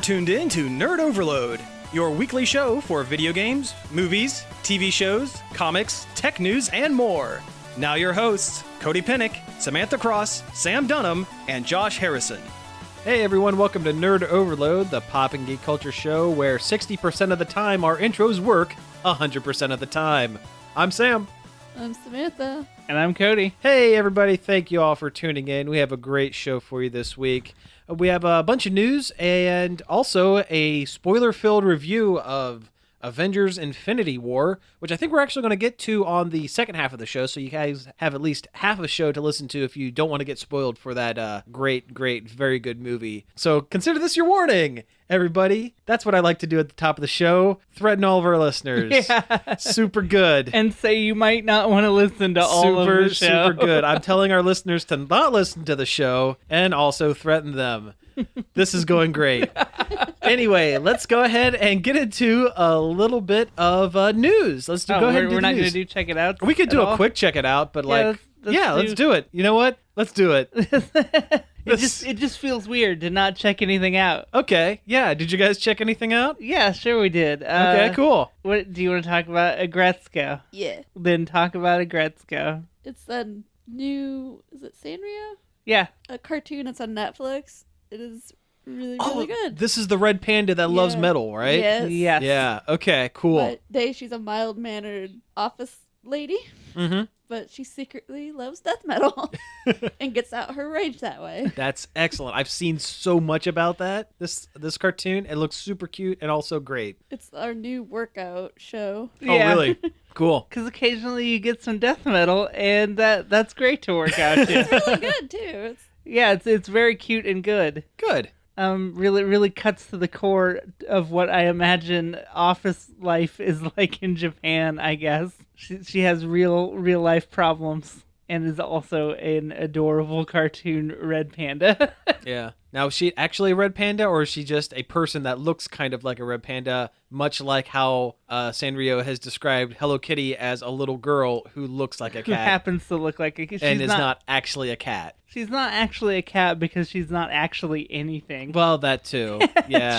You're tuned in to Nerd Overload, your weekly show for video games, movies, TV shows, comics, tech news, and more. Now your hosts, Cody Pinnick, Samantha Cross, Sam Dunham, and Josh Harrison. Hey everyone, welcome to Nerd Overload, the pop and geek culture show where 60% of the time our intros work 100% of the time. I'm Sam. I'm Samantha. And I'm Cody. Hey everybody, thank you all for tuning in. We have a great show for you this week. We have a bunch of news and also a spoiler-filled review of Avengers Infinity War, which I think we're actually going to get to on the second half of the show, so you guys have at least half of a show to listen to if you don't want to get spoiled for that great, very good movie. So consider this your warning, everybody. That's what I like to do at the top of the show. Threaten all of our listeners. Yeah. Super good. And say you might not want to listen to all of the show. Super good. I'm telling our listeners to not listen to the show and also threaten them. This is going great. Anyway, let's go ahead and get into a little bit of news. Let's go ahead and do we're not going to do check it out. We could do a quick check it out, but let's do it. You know what? Let's do it. It just feels weird to not check anything out. Okay. Yeah. Did you guys check anything out? Yeah, sure we did. Okay, cool. What do you want to talk about? Aggretsuko. Yeah. Then talk about Aggretsuko. It's a new, is it Sanrio? Yeah. A cartoon. It's on Netflix. It is really good. This is the red panda that loves metal, right? Yes. Yeah. Okay, cool. But she's a mild-mannered office lady. Mm-hmm. But she secretly loves death metal and gets out her rage that way. That's excellent. I've seen so much about that. This cartoon. It looks super cute and also great. It's our new workout show. Oh, really? Cool. Because occasionally you get some death metal, and that's great to work out to. It's really good too. It's very cute and good. Good. Really cuts to the core of what I imagine office life is like in Japan, I guess. She has real life problems and is also an adorable cartoon red panda. Yeah. Now, is she actually a red panda, or is she just a person that looks kind of like a red panda, much like how Sanrio has described Hello Kitty as a little girl who looks like a cat? Who happens to look like a cat. And is not actually a cat. She's not actually a cat because she's not actually anything. Well, that too. Yeah.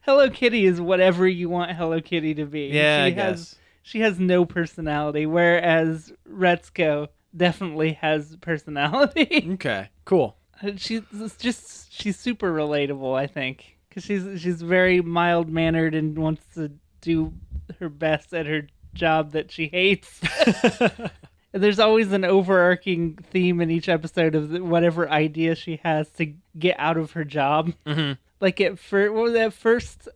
Hello Kitty is whatever you want Hello Kitty to be. Yeah, I guess. She has no personality, whereas Retsuko definitely has personality. Okay, cool. She's super relatable, I think, because she's very mild-mannered and wants to do her best at her job that she hates. There's always an overarching theme in each episode of whatever idea she has to get out of her job. Mm-hmm. Like at first,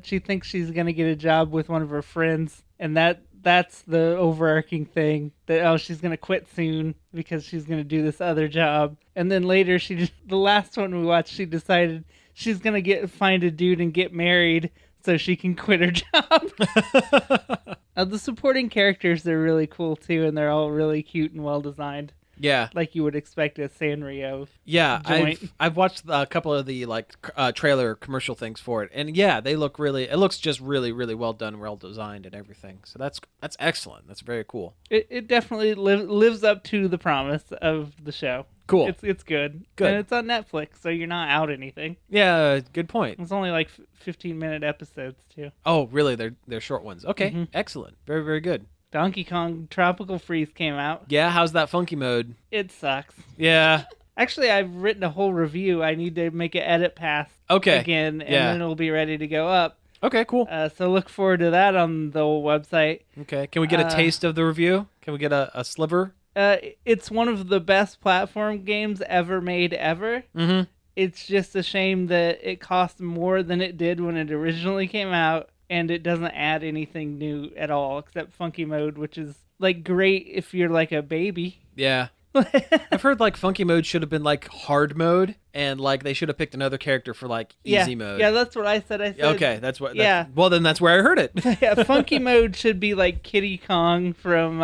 she thinks she's gonna get a job with one of her friends, and that's the overarching thing, that she's gonna quit soon because she's gonna do this other job. And then later, the last one we watched, she decided she's gonna find a dude and get married so she can quit her job. The supporting characters are really cool too, and they're all really cute and well designed. Yeah, like you would expect a Sanrio. Yeah, joint. I've watched a couple of the trailer commercial things for it, and yeah, they look really. It looks just really well done, well designed, and everything. So that's excellent. That's very cool. It definitely lives up to the promise of the show. Cool. It's good. Good. And it's on Netflix, so you're not out anything. Yeah, good point. It's only like 15-minute episodes too. Oh, really? They're short ones. Okay, Mm-hmm. Excellent. Very good. Donkey Kong Tropical Freeze came out. Yeah, how's that funky mode? It sucks. Yeah. Actually, I've written a whole review. I need to make an edit pass again, and then it'll be ready to go up. Okay, cool. So look forward to that on the website. Okay, can we get a taste of the review? Can we get a sliver? It's one of the best platform games ever made ever. Mm-hmm. It's just a shame that it cost more than it did when it originally came out, and it doesn't add anything new at all except funky mode, which is like great if you're like a baby. Yeah. I've heard like funky mode should have been like hard mode, and like they should have picked another character for like easy mode. Yeah, that's what I said. Okay, that's what. Well, then that's where I heard it. Yeah, funky mode should be like Kiddy Kong from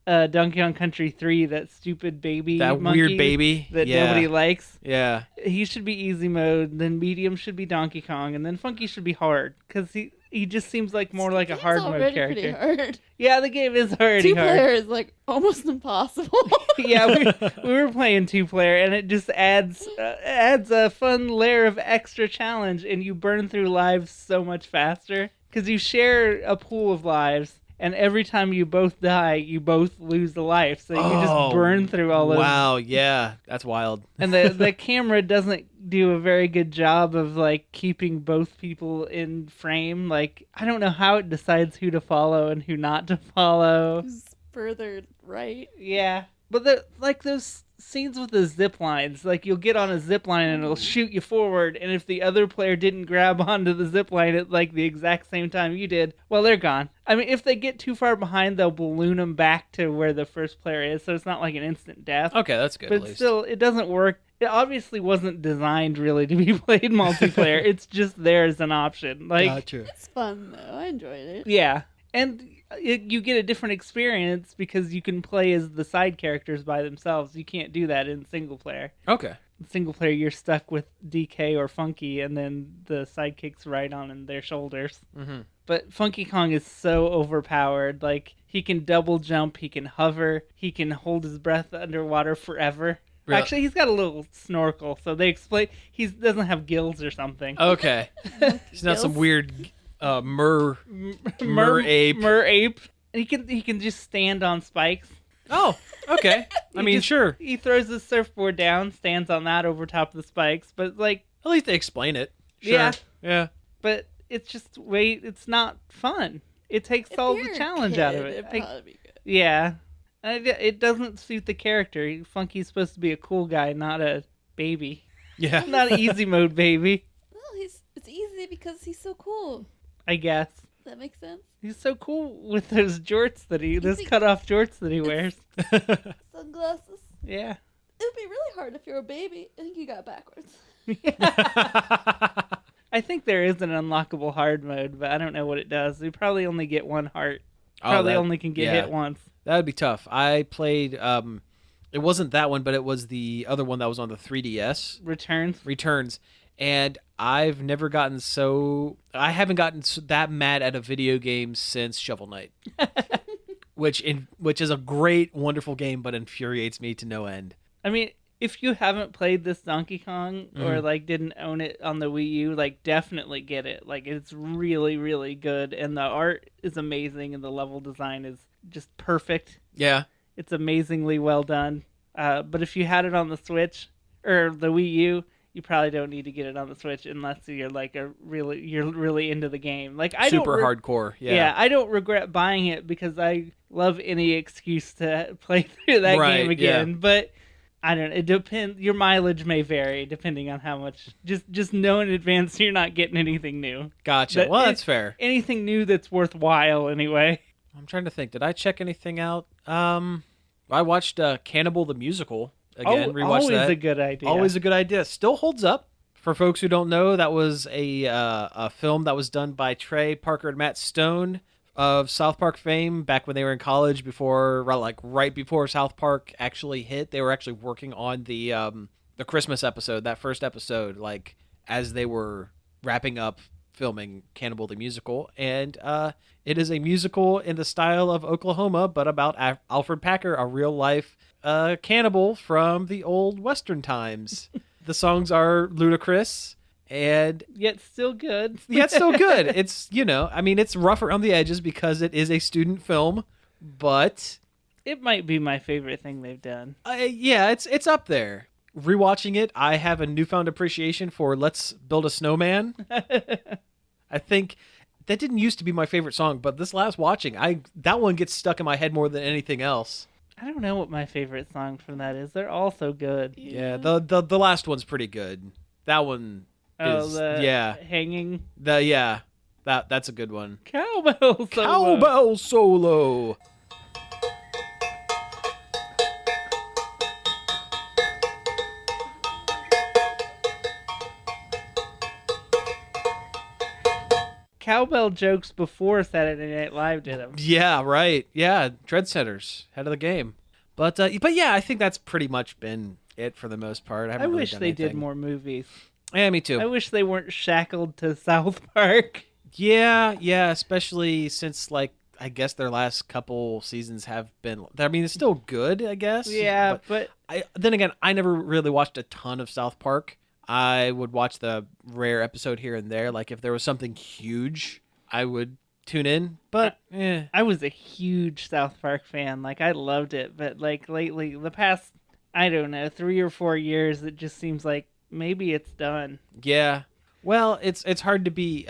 Donkey Kong Country 3, that stupid baby, that monkey weird baby that nobody likes. Yeah, he should be easy mode. Then medium should be Donkey Kong, and then funky should be hard because He just seems like more like a Game's hard mode already character. pretty hard. Yeah, the game is already hard. 2-player is like almost impossible. Yeah, we were playing 2-player, and it just adds a fun layer of extra challenge, and you burn through lives so much faster because you share a pool of lives, and every time you both die, you both lose a life. So you just burn through all those. Wow, yeah, that's wild. And the camera doesn't do a very good job of like keeping both people in frame. Like, I don't know how it decides who to follow and who not to follow. Who's further right? Yeah. But like those scenes with the zip lines, like you'll get on a zip line and it'll shoot you forward, and if the other player didn't grab onto the zip line at like the exact same time you did, well, they're gone. I mean, if they get too far behind, they'll balloon them back to where the first player is, so it's not like an instant death. Okay, that's good. But at least. still, it doesn't work. It obviously wasn't designed really to be played multiplayer. It's just there as an option. Like, Gotcha. It's fun though. I enjoyed it. yeah, and you get a different experience because you can play as the side characters by themselves. You can't do that in single player. Okay. In single player, you're stuck with DK or Funky, and then the sidekicks ride on their shoulders. Mm-hmm. But Funky Kong is so overpowered. Like, he can double jump, he can hover, he can hold his breath underwater forever. Really? Actually, he's got a little snorkel, so they explain he doesn't have gills or something. Okay. He's not some Gills? weird mer ape. Mer ape. And he can just stand on spikes. Oh, okay. I mean, sure. He throws his surfboard down, stands on that over top of the spikes, but like, At least they explain it. Sure. Yeah. Yeah. but it's just it's not fun. It takes If all you're the a challenge kid, out of it. It'd probably be good. Yeah. And it doesn't suit the character. Funky's supposed to be a cool guy, not a baby. Yeah. Not an easy mode baby, Well, it's easy because he's so cool. I guess. Does that make sense? He's so cool with those jorts those think- cut off jorts that he wears. Sunglasses. Yeah. It would be really hard if you're a baby. I think you got it backwards. I think there is an unlockable hard mode, but I don't know what it does. We probably only get one heart. Probably only can get hit once. That would be tough. I played, it wasn't that one, but it was the other one that was on the 3DS. Returns. And I haven't gotten that mad at a video game since Shovel Knight. which is a great, wonderful game, but infuriates me to no end. I mean, if you haven't played this Donkey Kong or like didn't own it on the Wii U, like definitely get it. Like, it's really, really good, and the art is amazing, and the level design is just perfect. Yeah. It's amazingly well done. But if you had it on the Switch or the Wii U, you probably don't need to get it on the Switch unless you're like you're really into the game. Like, I Super don't hardcore. Yeah. I don't regret buying it because I love any excuse to play through that game again. Yeah. But I don't know. It depends. Your mileage may vary depending on how much. Just know in advance you're not getting anything new. Gotcha. Well, that's fair. Anything new that's worthwhile anyway. I'm trying to think. Did I check anything out? I watched Cannibal the musical again. Rewatched Always that. a good idea. Always a good idea. Still holds up. For folks who don't know, that was a film that was done by Trey Parker and Matt Stone of South Park fame back when they were in college, right before South Park actually hit. They were actually working on the Christmas episode, that first episode, like as they were wrapping up filming Cannibal the musical. And it is a musical in the style of Oklahoma, but about Alfred Packer, a real life cannibal from the old Western times. The songs are ludicrous and yet still good. yeah, it's still good. It's, it's rough around the edges because it is a student film, but It might be my favorite thing they've done. yeah, it's up there. Rewatching it, I have a newfound appreciation for Let's Build a Snowman. I think that didn't used to be my favorite song, but this last watching, that one gets stuck in my head more than anything else. I don't know what my favorite song from that is. They're all so good. Yeah, the last one's pretty good. That one is hanging. That's a good one. Cowbell solo. Cowbell solo. Cowbell jokes before Saturday Night Live did them. Yeah, right. Yeah, Dread Centers, head of the game. But yeah, I think that's pretty much been it for the most part. I wish they did more movies. Yeah, me too. I wish they weren't shackled to South Park. Yeah, especially since like I guess their last couple seasons have been. I mean, it's still good, I guess. Yeah, but Then again, I never really watched a ton of South Park. I would watch the rare episode here and there. Like if there was something huge, I would tune in. But I was a huge South Park fan. Like I loved it, but like lately, the past I don't know 3 or 4 years, it just seems like maybe it's done. yeah, well, it's hard to be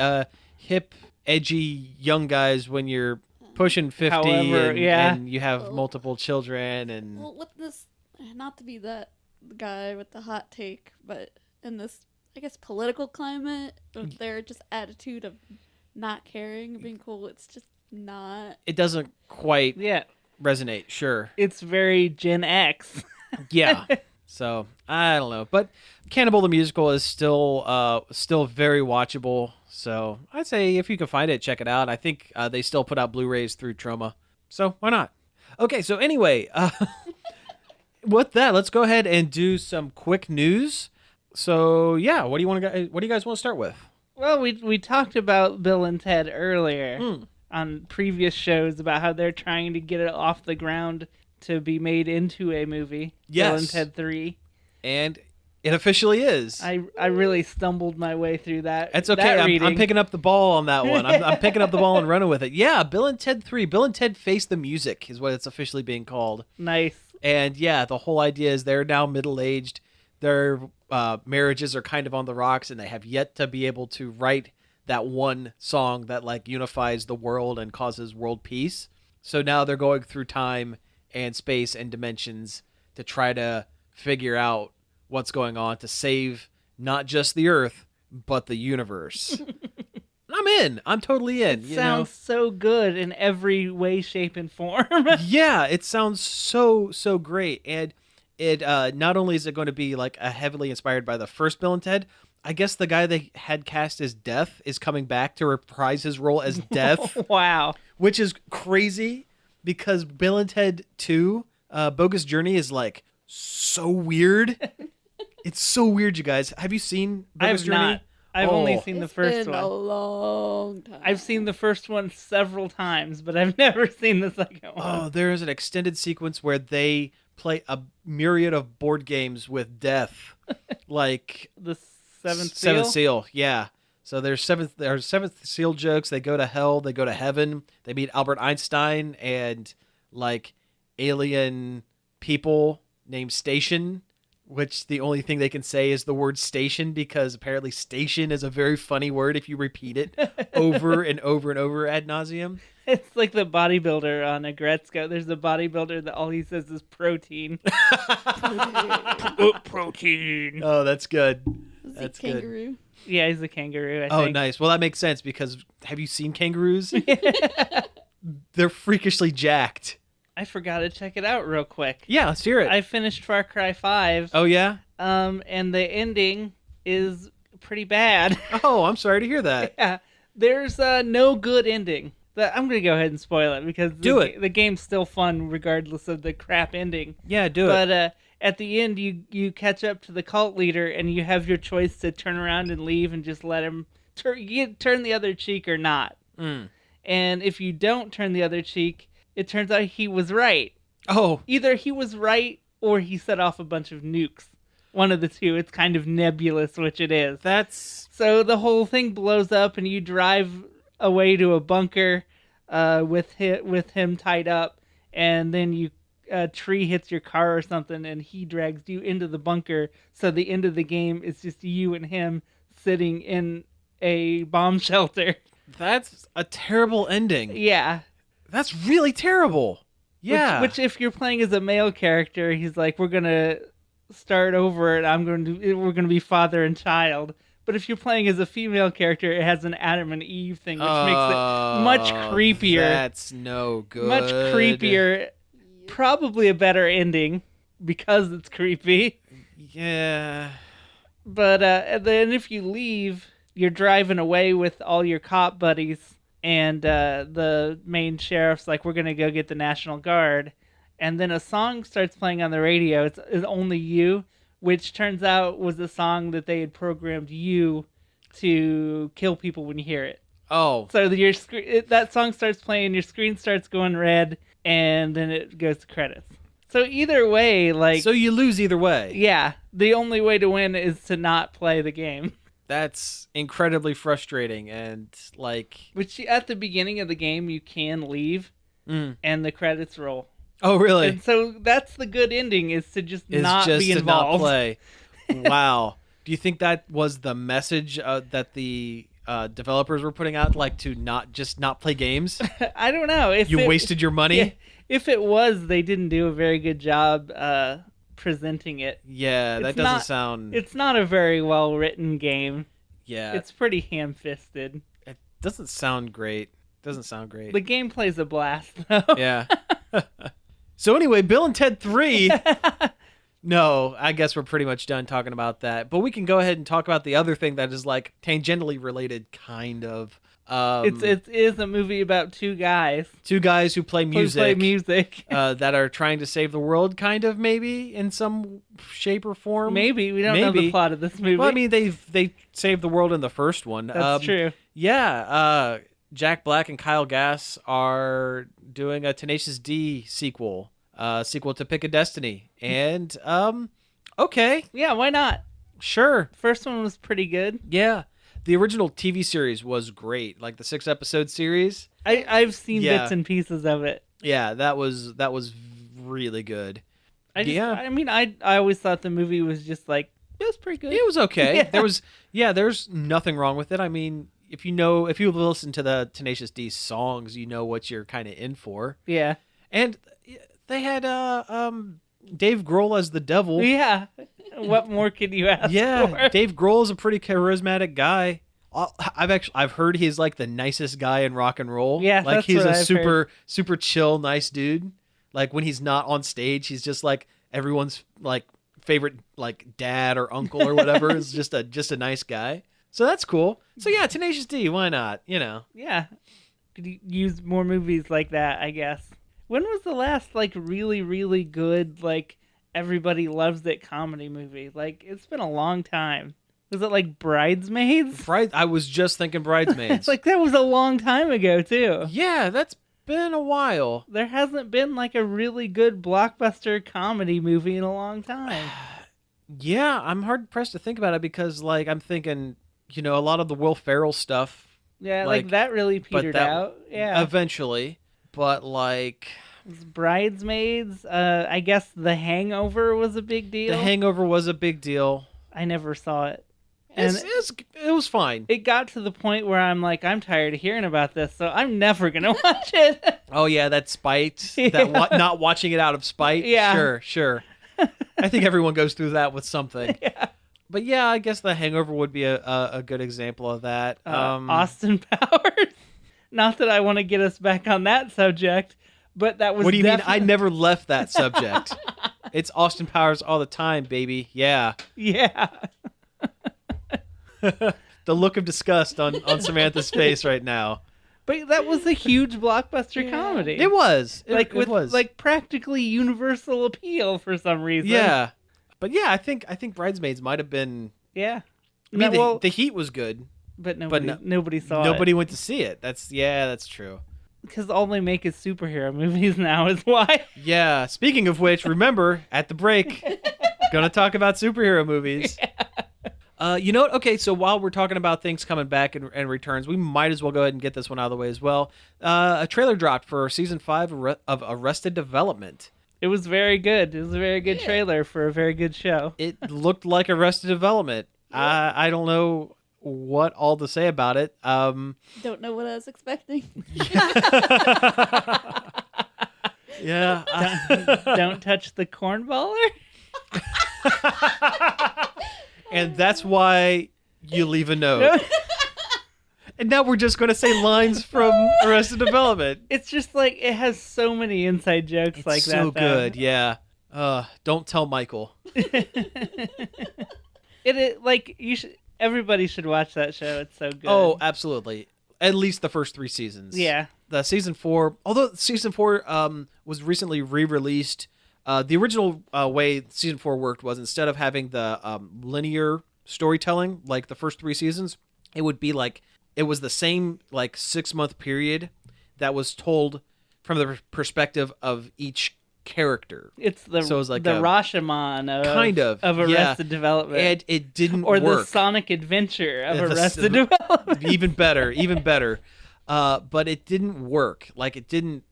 hip, edgy young guys when you're pushing 50 However, and you have multiple children and Well, with this, not to be that guy with the hot take, but in this, I guess, political climate, with their just attitude of not caring, being cool, it's just not. it doesn't quite Yeah, resonate. Sure. it's very Gen X. Yeah. So I don't know, but Cannibal the musical is still very watchable. So I'd say if you can find it, check it out. I think they still put out Blu-rays through Troma, so why not? Okay, so anyway, with that, let's go ahead and do some quick news. So yeah, what do you guys want to start with? Well, we talked about Bill and Ted earlier on previous shows about how they're trying to get it off the ground to be made into a movie. Yes. Bill and Ted 3. And it officially is. I really stumbled my way through that. It's okay. That I'm reading. picking up the ball on that one. I'm picking up the ball and running with it. Yeah, Bill and Ted 3. Bill and Ted Face the Music is what it's officially being called. Nice. And yeah, the whole idea is they're now middle-aged. Their marriages are kind of on the rocks, and they have yet to be able to write that one song that like unifies the world and causes world peace. So now they're going through time and space and dimensions to try to figure out what's going on to save not just the Earth, but the universe. I'm in. I'm totally in. It sounds so good in every way, shape, and form. Yeah, it sounds so great, and it not only is it going to be like a heavily inspired by the first Bill and Ted. I guess the guy they had cast as Death is coming back to reprise his role as Death. Wow. Which is crazy because Bill and Ted 2, Bogus Journey is like so weird. It's so weird, you guys. Have you seen Bogus Journey? Not. I've only seen the It's first been a one. long time. I've seen the first one several times, but I've never seen the second one. Oh, there is an extended sequence where they play a myriad of board games with Death. Like The Seventh Seal? Seventh Seal, yeah. So there's seventh seal jokes. They go to hell, they go to heaven. They meet Albert Einstein and like alien people named Station, which the only thing they can say is the word station because apparently station is a very funny word if you repeat it over and over and over ad nauseum. It's like the bodybuilder on Aggretsuko. There's a bodybuilder that all he says is protein. Protein. Oh, that's good. Is That's he good. kangaroo? Yeah, he's a kangaroo, I Oh, think. nice. Well, that makes sense because have you seen kangaroos? They're freakishly jacked. I forgot to check it out real quick. Yeah, let's hear it. I finished Far Cry 5. Oh, yeah? And the ending is pretty bad. Oh, I'm sorry to hear that. Yeah, there's no good ending. I'm going to go ahead and spoil it because the game's still fun regardless of the crap ending. Yeah, do it. But at the end, you catch up to the cult leader and you have your choice to turn around and leave and just let him turn the other cheek or not. Mm. And if you don't turn the other cheek, it turns out he was right. Oh, Either he was right or he set off a bunch of nukes. One of the two. It's kind of nebulous which it is. that's... So the whole thing blows up and you drive away to a bunker with him tied up, and then a tree hits your car or something and he drags you into the bunker. So the end of the game is just you and him sitting in a bomb shelter. That's a terrible ending. Yeah. That's really terrible. Yeah. Which if you're playing as a male character, he's like, we're gonna start over and we're gonna be father and child. But if you're playing as a female character, it has an Adam and Eve thing, which makes it much creepier. That's no good. Much creepier. Probably a better ending because it's creepy. Yeah. But then if you leave, you're driving away with all your cop buddies, and the main sheriff's like, we're going to go get the National Guard. And then a song starts playing on the radio. It's Only You, which turns out was a song that they had programmed you to kill people when you hear it. Oh, So your that song starts playing, your screen starts going red, and then it goes to credits. So either way, like, so you lose either way. yeah, the only way to win is to not play the game. That's incredibly frustrating, and like, Which at the beginning of the game you can leave, and the credits roll. oh really? And so that's the good ending, is to just Is not just be to involved. not play. Wow. Do you think that was the message that the developers were putting out, like to not play games? I don't know. If You it, wasted your money. yeah, if it was, they didn't do a very good job presenting it. Yeah, that It's doesn't not- sound. It's not a very well written game. Yeah, It's pretty ham-fisted. it doesn't sound great. Doesn't sound great. The gameplay's a blast, though. Yeah. So anyway, Bill and Ted 3. No, I guess we're pretty much done talking about that. But we can go ahead and talk about the other thing that is like tangentially related, kind of. It is a movie about two guys Two guys who play who music, play music. that are trying to save the world, kind of, maybe in some shape or form. Maybe we don't know Maybe. the plot of this movie. Well, I mean, they saved the world in the first one. that's true. Yeah, Jack Black and Kyle Gass are doing a Tenacious D sequel, sequel to Pick a Destiny, and okay, Yeah, why not? sure, First one was pretty good. yeah. The original TV series was great, like the 6-episode series. I've seen Yeah. bits and pieces of it. Yeah, that was really good. I always thought the movie was just like, it was pretty good. It was okay. Yeah. There's nothing wrong with it. I mean, if you listen to the Tenacious D songs, you know what you're kind of in for. Yeah. And they had Dave Grohl as the devil. Yeah. What more could you ask Yeah, for? Dave Grohl is a pretty charismatic guy. I've heard he's like the nicest guy in rock and roll. Yeah, like that's he's what a I've super chill, nice dude. Like when he's not on stage, he's just like everyone's like favorite like dad or uncle or whatever. Is just a nice guy. So that's cool. So yeah, Tenacious D, why not? You know. Yeah. Could you use more movies like that, I guess. When was the last like really, really good, like everybody loves it comedy movie? Like, it's been a long time. Was it like Bridesmaids? I was just thinking Bridesmaids. It's like that was a long time ago too. yeah, that's been a while. There hasn't been like a really good blockbuster comedy movie in a long time. Yeah, I'm hard pressed to think about it because like I'm thinking, a lot of the Will Ferrell stuff. Yeah, Like, like that really petered that- out. Yeah. Eventually, but like Bridesmaids, I guess The Hangover was a big deal. The Hangover was a big deal. I never saw it. And It was fine. it got to the point where I'm like, I'm tired of hearing about this, so I'm never going to watch it. Oh yeah, that spite, Yeah. not watching it out of spite. Yeah. Sure. I think everyone goes through that with something. Yeah. But yeah, I guess The Hangover would be a good example of that. Austin Powers. Not that I want to get us back on that subject, but that was What do you mean? I definitely- never left that subject. It's Austin Powers all the time, baby. Yeah. Yeah. The look of disgust on Samantha's face right now. But that was a huge blockbuster Yeah. comedy. It was. Like It with was. like practically universal appeal for some reason. Yeah. But yeah, I think Bridesmaids might have been. Yeah. I mean, well, the heat was good. but nobody saw Nobody it. went to see it. That's true. Because all they make is superhero movies now is why. Yeah. Speaking of which, remember at the break, gonna talk about superhero movies. You know what? Okay, so while we're talking about things coming back and returns, we might as well go ahead and get this one out of the way as well. A trailer dropped for season 5 of Arrested Development. It was very good. It was a very good trailer for a very good show. It looked like Arrested Development. I don't know what all to say about it. Don't know what I was expecting. Yeah. Don't touch the cornballer. And that's why you leave a note. And now we're just going to say lines from Arrested Development. It's just like it has so many inside jokes It's like that. so good, yeah. Don't tell Michael. It like you should. Everybody should watch that show. It's so good. Oh, absolutely. At least the first 3 seasons. yeah. The season 4, although season 4 was recently re-released, the original way season 4 worked was instead of having the linear storytelling like the first 3 seasons, it would be like it was the same like 6-month period that was told from the perspective of each character. It's the So it was like the a- Rashomon of Arrested Development, and it didn't or work. the Sonic Adventure of Yeah, Arrested Development. Even better. But it didn't work. Like it didn't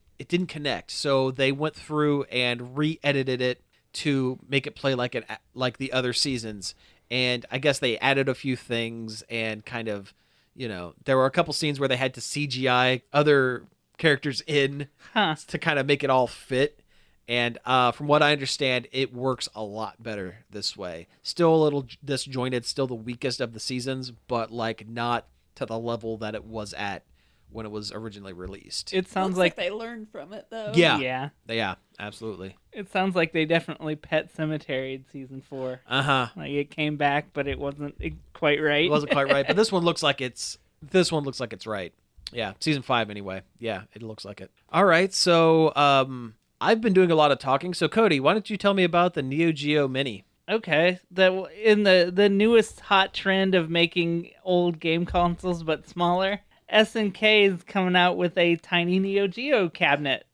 connect. So they went through and re-edited it to make it play like the other seasons. And I guess they added a few things and kind of, there were a couple scenes where they had to CGI other characters in to kind of make it all fit. And from what I understand, it works a lot better this way. Still a little disjointed, still the weakest of the seasons, but like not to the level that it was at when it was originally released. It sounds Looks like they learned from it, though. Yeah, absolutely. It sounds like they definitely Pet Cemeteried season 4. Like it came back, but it wasn't quite right. It wasn't quite right, but this one looks like it's right. Yeah, season 5 anyway. Yeah, it looks like it. All right, so I've been doing a lot of talking. So Cody, why don't you tell me about the Neo Geo Mini? Okay, in the newest hot trend of making old game consoles but smaller, SNK is coming out with a tiny Neo Geo cabinet,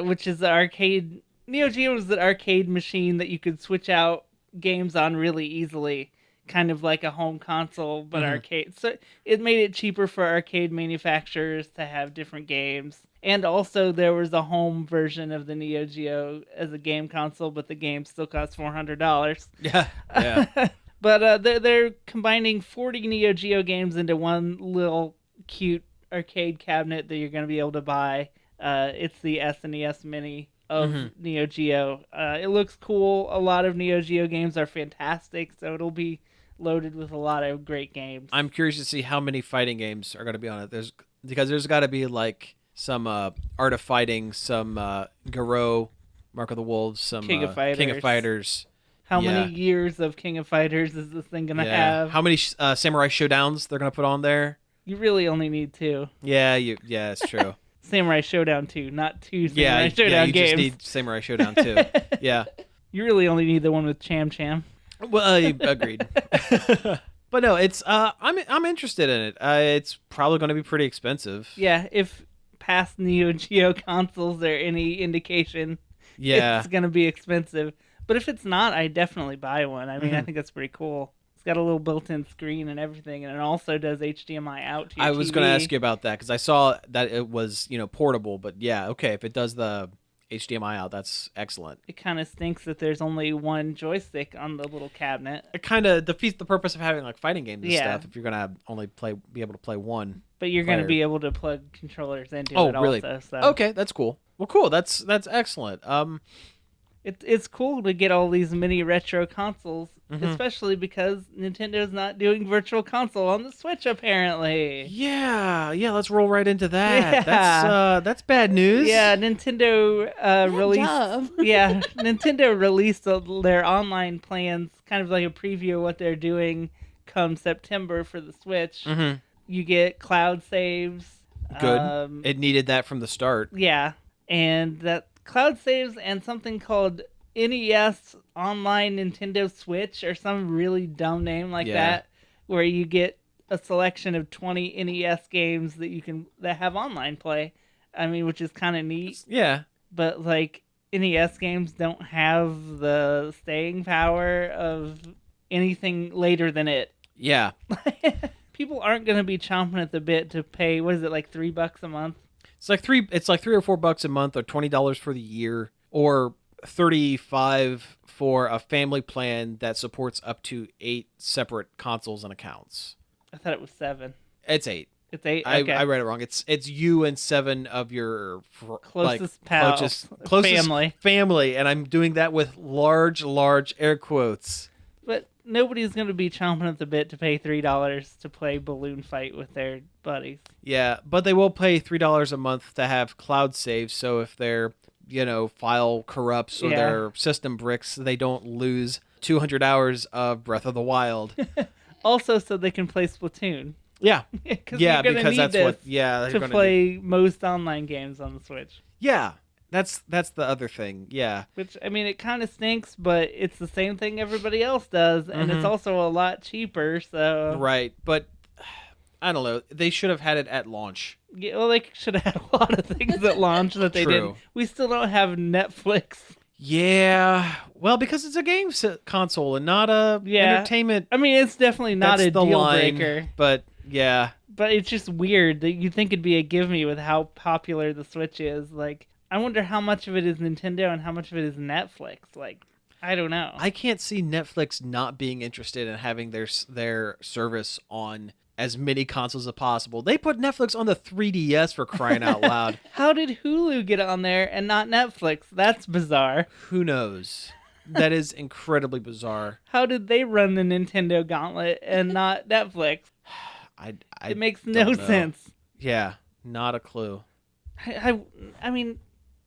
which is the arcade. Neo Geo is the arcade machine that you could switch out games on really easily, kind of like a home console, but arcade. So it made it cheaper for arcade manufacturers to have different games. And also there was a home version of the Neo Geo as a game console, but the game still cost $400. Yeah. But they're combining 40 Neo Geo games into one little cute arcade cabinet that you're going to be able to buy. It's the SNES Mini of Neo Geo. It looks cool. A lot of Neo Geo games are fantastic, so it'll be loaded with a lot of great games. I'm curious to see how many fighting games are going to be on it. There's got to be like some Art of Fighting, some Garou, Mark of the Wolves, some King of Fighters. How many years of King of Fighters is this thing going to have? How many Samurai Showdowns they're going to put on there? You really only need 2. Yeah, it's true. Samurai Showdown 2, not 2 Samurai Showdown you games. just need Samurai Showdown 2. Yeah. You really only need the one with Cham Cham. Well, agreed. But no, it's I'm interested in it. It's probably going to be pretty expensive. Yeah, if past Neo Geo consoles are any indication, it's going to be expensive. But if it's not, I definitely buy one. I mean, I think that's pretty cool. It's got a little built-in screen and everything, and it also does HDMI out to your TV. I was going to ask you about that because I saw that it was, portable. But yeah, okay, if it does the HDMI out, that's excellent. It kind of stinks that there's only one joystick on the little cabinet. It kind of defeats the purpose of having like fighting games and stuff if you're going to only be able to play one. But you're going to be able to plug controllers into it really? also. So. Okay, that's cool. Well, cool. That's excellent. It's cool to get all these mini retro consoles, especially because Nintendo's not doing Virtual Console on the Switch, apparently. Yeah, let's roll right into that. Yeah. That's bad news. Yeah, Nintendo released. Job. Yeah, Nintendo released their online plans, kind of like a preview of what they're doing come September for the Switch. You get cloud saves. Good. It needed that from the start. Yeah, and that cloud saves and something called NES Online Nintendo Switch or some really dumb name like that, where you get a selection of 20 NES games that have online play. I mean, which is kind of neat. Yeah. But like NES games don't have the staying power of anything later than it. Yeah. People aren't going to be chomping at the bit to pay, what is it, like $3 a month? It's like $3 or $4 a month, or $20 for the year, or $35 for a family plan that supports up to 8 separate consoles and accounts. I thought it was 7. It's 8. It's 8. Okay. I read it wrong. It's you and 7 of your closest family, and I'm doing that with large air quotes. But nobody's going to be chomping at the bit to pay $3 to play Balloon Fight with their buddies. Yeah, but they will pay $3 a month to have cloud saves, so if their file corrupts or their system bricks, they don't lose 200 hours of Breath of the Wild. Also, so they can play Splatoon. Yeah, because that's what. Yeah, to play most online games on the Switch. Yeah. That's the other thing, yeah. Which, I mean, it kind of stinks, but it's the same thing everybody else does, and it's also a lot cheaper, so... Right, but I don't know. They should have had it at launch. Yeah, well, they should have had a lot of things at launch that they True. didn't. We still don't have Netflix. Yeah, well, because it's a game console and not a entertainment. I mean, it's definitely not That's a the deal line, breaker. but yeah. But it's just weird that you think it'd be a give me with how popular the Switch is. Like, I wonder how much of it is Nintendo and how much of it is Netflix. Like, I don't know. I can't see Netflix not being interested in having their service on as many consoles as possible. They put Netflix on the 3DS for crying out loud. How did Hulu get on there and not Netflix? That's bizarre. Who knows? That is incredibly bizarre. How did they run the Nintendo gauntlet and not Netflix? It makes no don't know. sense. Yeah, not a clue. I mean,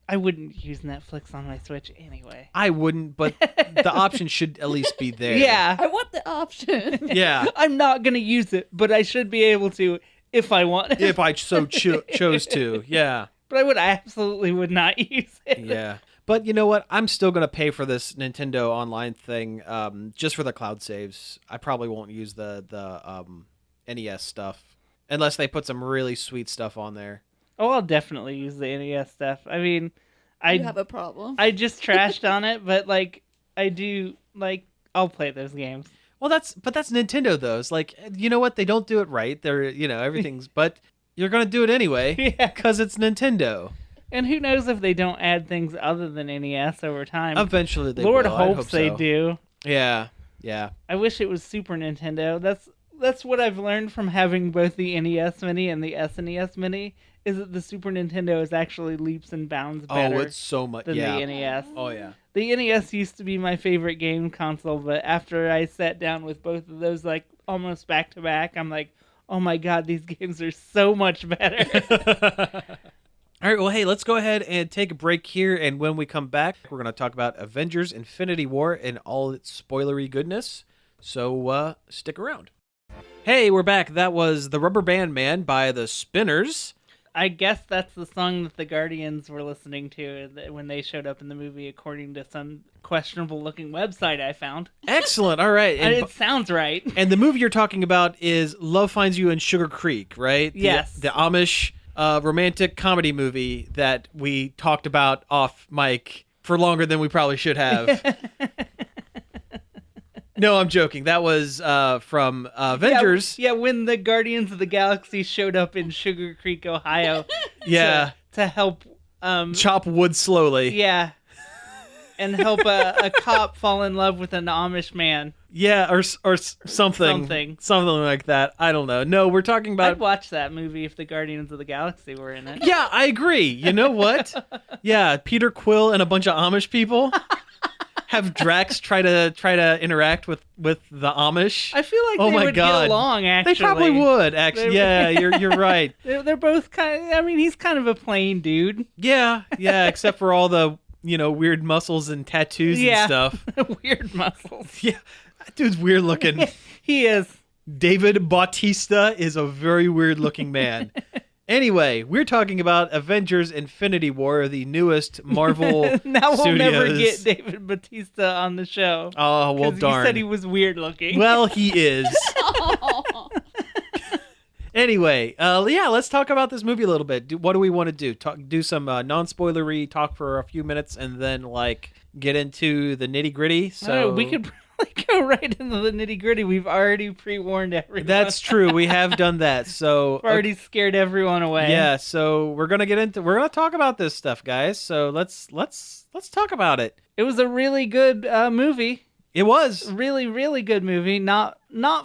I wouldn't use Netflix on my Switch anyway. I wouldn't, but the option should at least be there. Yeah. I want the option. Yeah. I'm not going to use it, but I should be able to if I want. If I so chose to. Yeah. But I absolutely would not use it. Yeah. But you know what? I'm still going to pay for this Nintendo Online thing just for the cloud saves. I probably won't use the NES stuff unless they put some really sweet stuff on there. Oh, I'll definitely use the NES stuff. I mean, You have a problem. I just trashed on it, but like I do, like I'll play those games. Well, that's Nintendo though. It's like, you know what? They don't do it right. They're, everything's, but you're going to do it anyway Yeah. because it's Nintendo. And who knows if they don't add things other than NES over time. Eventually they Lord will. I hopes hope they so. do. Yeah. Yeah. I wish it was Super Nintendo. That's what I've learned from having both the NES Mini and the SNES Mini, is that the Super Nintendo is actually leaps and bounds better Oh, it's so much. than Yeah. the NES. Oh, yeah. The NES used to be my favorite game console, but after I sat down with both of those like almost back to back, I'm like, oh my god, these games are so much better. All right, well, hey, let's go ahead and take a break here, and when we come back, we're going to talk about Avengers Infinity War and all its spoilery goodness, so stick around. Hey, we're back. That was the Rubberband Man by the Spinners. I guess that's the song that the Guardians were listening to when they showed up in the movie, according to some questionable-looking website I found. Excellent, all right. And it sounds right. And the movie you're talking about is Love Finds You in Sugar Creek, right? Yes. The Amish romantic comedy movie that we talked about off mic for longer than we probably should have. No, I'm joking. That was from Avengers. Yeah, when the Guardians of the Galaxy showed up in Sugar Creek, Ohio. Yeah. To help. Chop wood slowly. Yeah. And help a cop fall in love with an Amish man. Yeah, or something. Something like that. I don't know. No, we're talking about... I'd watch that movie if the Guardians of the Galaxy were in it. Yeah, I agree. You know what? Yeah, Peter Quill and a bunch of Amish people have Drax try to interact with the Amish. I feel like they would get along, actually. They probably would, actually. Yeah, you're right. They're both kind of... I mean, he's kind of a plain dude. Yeah, except for all the, weird muscles and tattoos and stuff. Weird muscles. Yeah, that dude's weird looking. He is. David Bautista is a very weird looking man. Anyway, we're talking about Avengers Infinity War, the newest Marvel Now we'll Studios. never get David Bautista on the show. Oh, well, 'Cause darn. You said he was weird looking. Well, he is. Anyway, let's talk about this movie a little bit. What do we want to do? Do some non-spoilery talk for a few minutes and then, get into the nitty-gritty? So we could probably go right into the nitty-gritty. We've already pre-warned everyone. That's true. We have done that. So We've already scared everyone away. Yeah, so we're going to talk about this stuff, guys. So let's talk about it. It was a really good movie. It was Really, really good movie. Not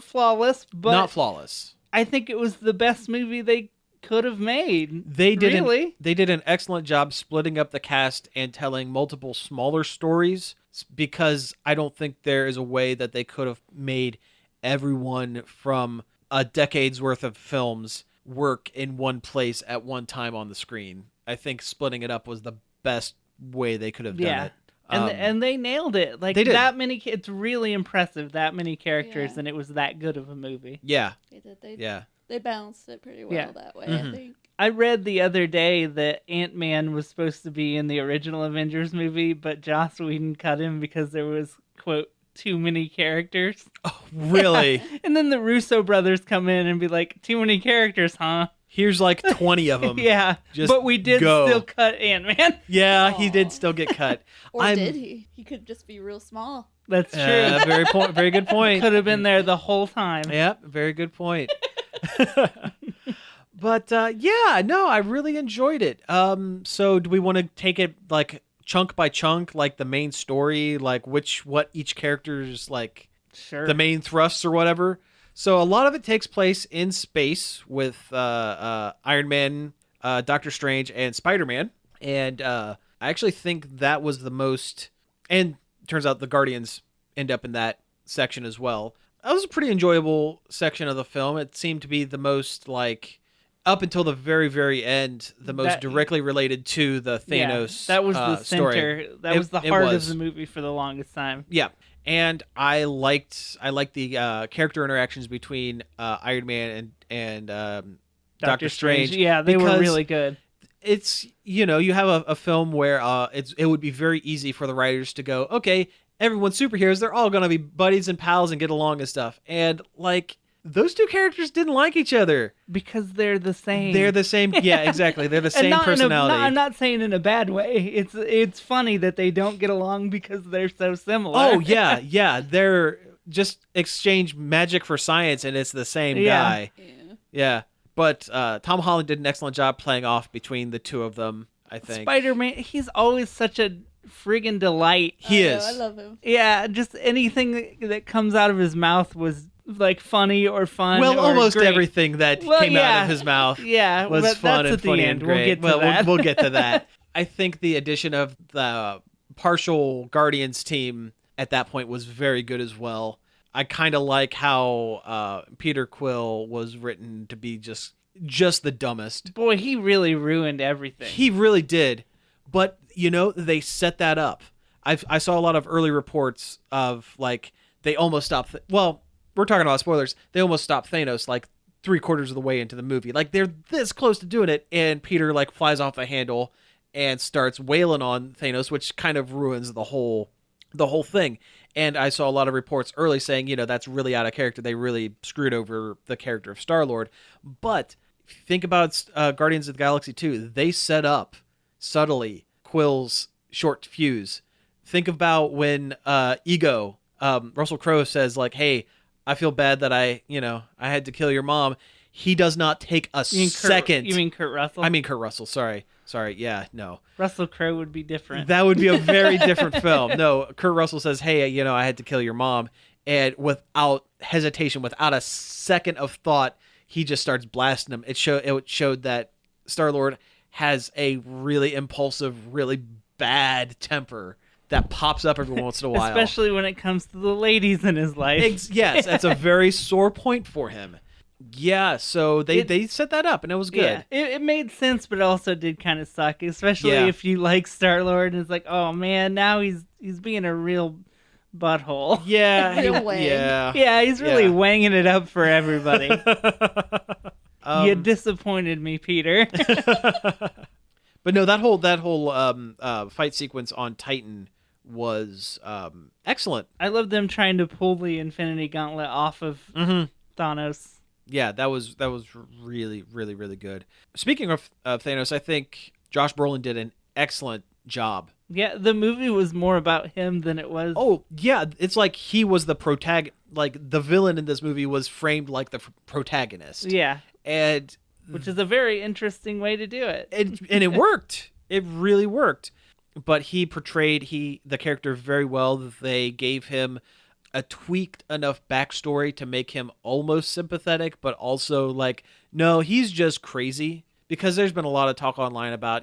flawless, but not flawless. I think it was the best movie they could have made. They did really? an excellent job splitting up the cast and telling multiple smaller stories, because I don't think there is a way that they could have made everyone from a decade's worth of films work in one place at one time on the screen. I think splitting it up was the best way they could have done it. And they nailed it. they did. That many. It's really impressive. That many characters, Yeah. and it was that good of a movie. Yeah. They did. Yeah. They balanced it pretty well Yeah. that way, Mhm. I think. I read the other day that Ant-Man was supposed to be in the original Avengers movie, but Joss Whedon cut him because there was, quote, too many characters. Really? And then the Russo brothers come in and be like, too many characters, huh? Here's like 20 of them. Yeah, Just but we did go. still cut Ant-Man. Yeah, he did Aw. still get cut. Or did he? He could just be real small. That's true. Very good point. Could have been there the whole time. Yep, very good point. But yeah, no, I really enjoyed it. So do we want to take it like chunk by chunk, like the main story, like what each character's like Sure. the main thrusts or whatever? So a lot of it takes place in space with Iron Man, Doctor Strange, and Spider-Man. And I actually think that was the most... And turns out the Guardians end up in that section as well. That was a pretty enjoyable section of the film. It seemed to be the most, like... Up until the very, very end, the most directly related to the Thanos that was the center. story. That was the heart was. of the movie for the longest time. Yeah. And I liked the character interactions between Iron Man and Doctor Strange. Yeah, they were because really good. It's, you have a film where it would be very easy for the writers to go, okay, everyone's superheroes, they're all going to be buddies and pals and get along and stuff. And like those two characters didn't like each other. Because they're the same. They're the same. Yeah, exactly. They're the same personality. I'm not saying in a bad way. It's funny that they don't get along because they're so similar. Oh, yeah. They're just exchange magic for science, and it's the same guy. Yeah. But Tom Holland did an excellent job playing off between the two of them, I think. Spider-Man, he's always such a friggin' delight. He is. I love him. Yeah, just anything that comes out of his mouth was like funny or fun. Well, or almost great. everything that came out of his mouth was but fun that's and funny at the and end. great. We'll get to that. We'll get to that. I think the addition of the partial Guardians team at that point was very good as well. I kind of like how Peter Quill was written to be just the dumbest. Boy, he really ruined everything. He really did. But, they set that up. I saw a lot of early reports of, like, they almost stopped... we're talking about spoilers. They almost stopped Thanos, like, 3/4 of the way into the movie. Like, they're this close to doing it, and Peter, like, flies off the handle and starts wailing on Thanos, which kind of ruins the whole thing. And I saw a lot of reports early saying, that's really out of character. They really screwed over the character of Star-Lord. But if you think about Guardians of the Galaxy 2, they set up subtly Quill's short fuse. Think about when Ego, Russell Crowe says, like, hey, I feel bad that I had to kill your mom. He does not take a second. You mean Kurt Russell? I mean Kurt Russell. Sorry. Yeah, no. Russell Crowe would be different. That would be a very different film. No, Kurt Russell says, hey, I had to kill your mom. And without hesitation, without a second of thought, he just starts blasting him. It showed that Star-Lord has a really impulsive, really bad temper that pops up every once in a while. Especially when it comes to the ladies in his life. Yes, that's a very sore point for him. Yeah, so they set that up, and it was good. Yeah, it made sense, but it also did kind of suck, especially if you like Star-Lord, and it's like, oh man, now he's being a real butthole. Yeah, Real wang. Yeah, he's really wanging it up for everybody. You disappointed me, Peter. But no, that whole fight sequence on Titan was excellent. I love them trying to pull the Infinity Gauntlet off of Thanos. Yeah, that was really, really, really good. Speaking of Thanos, I think Josh Brolin did an excellent job. Yeah, the movie was more about him than it was. Oh, yeah, it's like he was the protagonist. Like, the villain in this movie was framed like the protagonist. Yeah. And which is a very interesting way to do it. And it worked. It really worked. But he portrayed the character very well. They gave him a tweaked enough backstory to make him almost sympathetic, but also like, no, he's just crazy. Because there's been a lot of talk online about,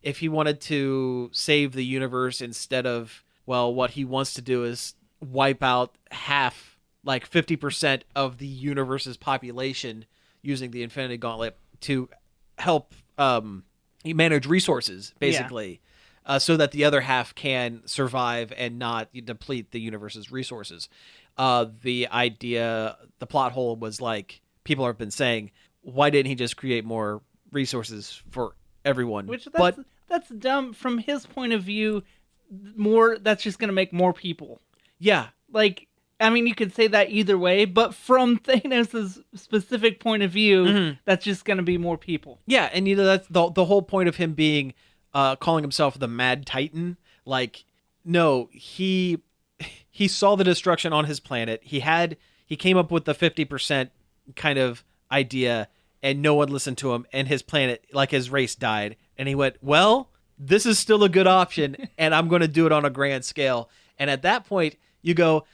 if he wanted to save the universe instead of, what he wants to do is wipe out half, like 50% of the universe's population using the Infinity Gauntlet to help manage resources, basically. So that the other half can survive and not deplete the universe's resources. The plot hole was like, people have been saying, why didn't he just create more resources for everyone? That's dumb from his point of view. That's just going to make more people. Yeah. Like, I mean, you could say that either way, but from Thanos' specific point of view, that's just going to be more people. Yeah, and that's the whole point of him being calling himself the Mad Titan. Like, no, he saw the destruction on his planet. He came up with the 50% kind of idea, and no one listened to him, and his planet, like his race, died. And he went, well, this is still a good option, and I'm going to do it on a grand scale. And at that point, you go,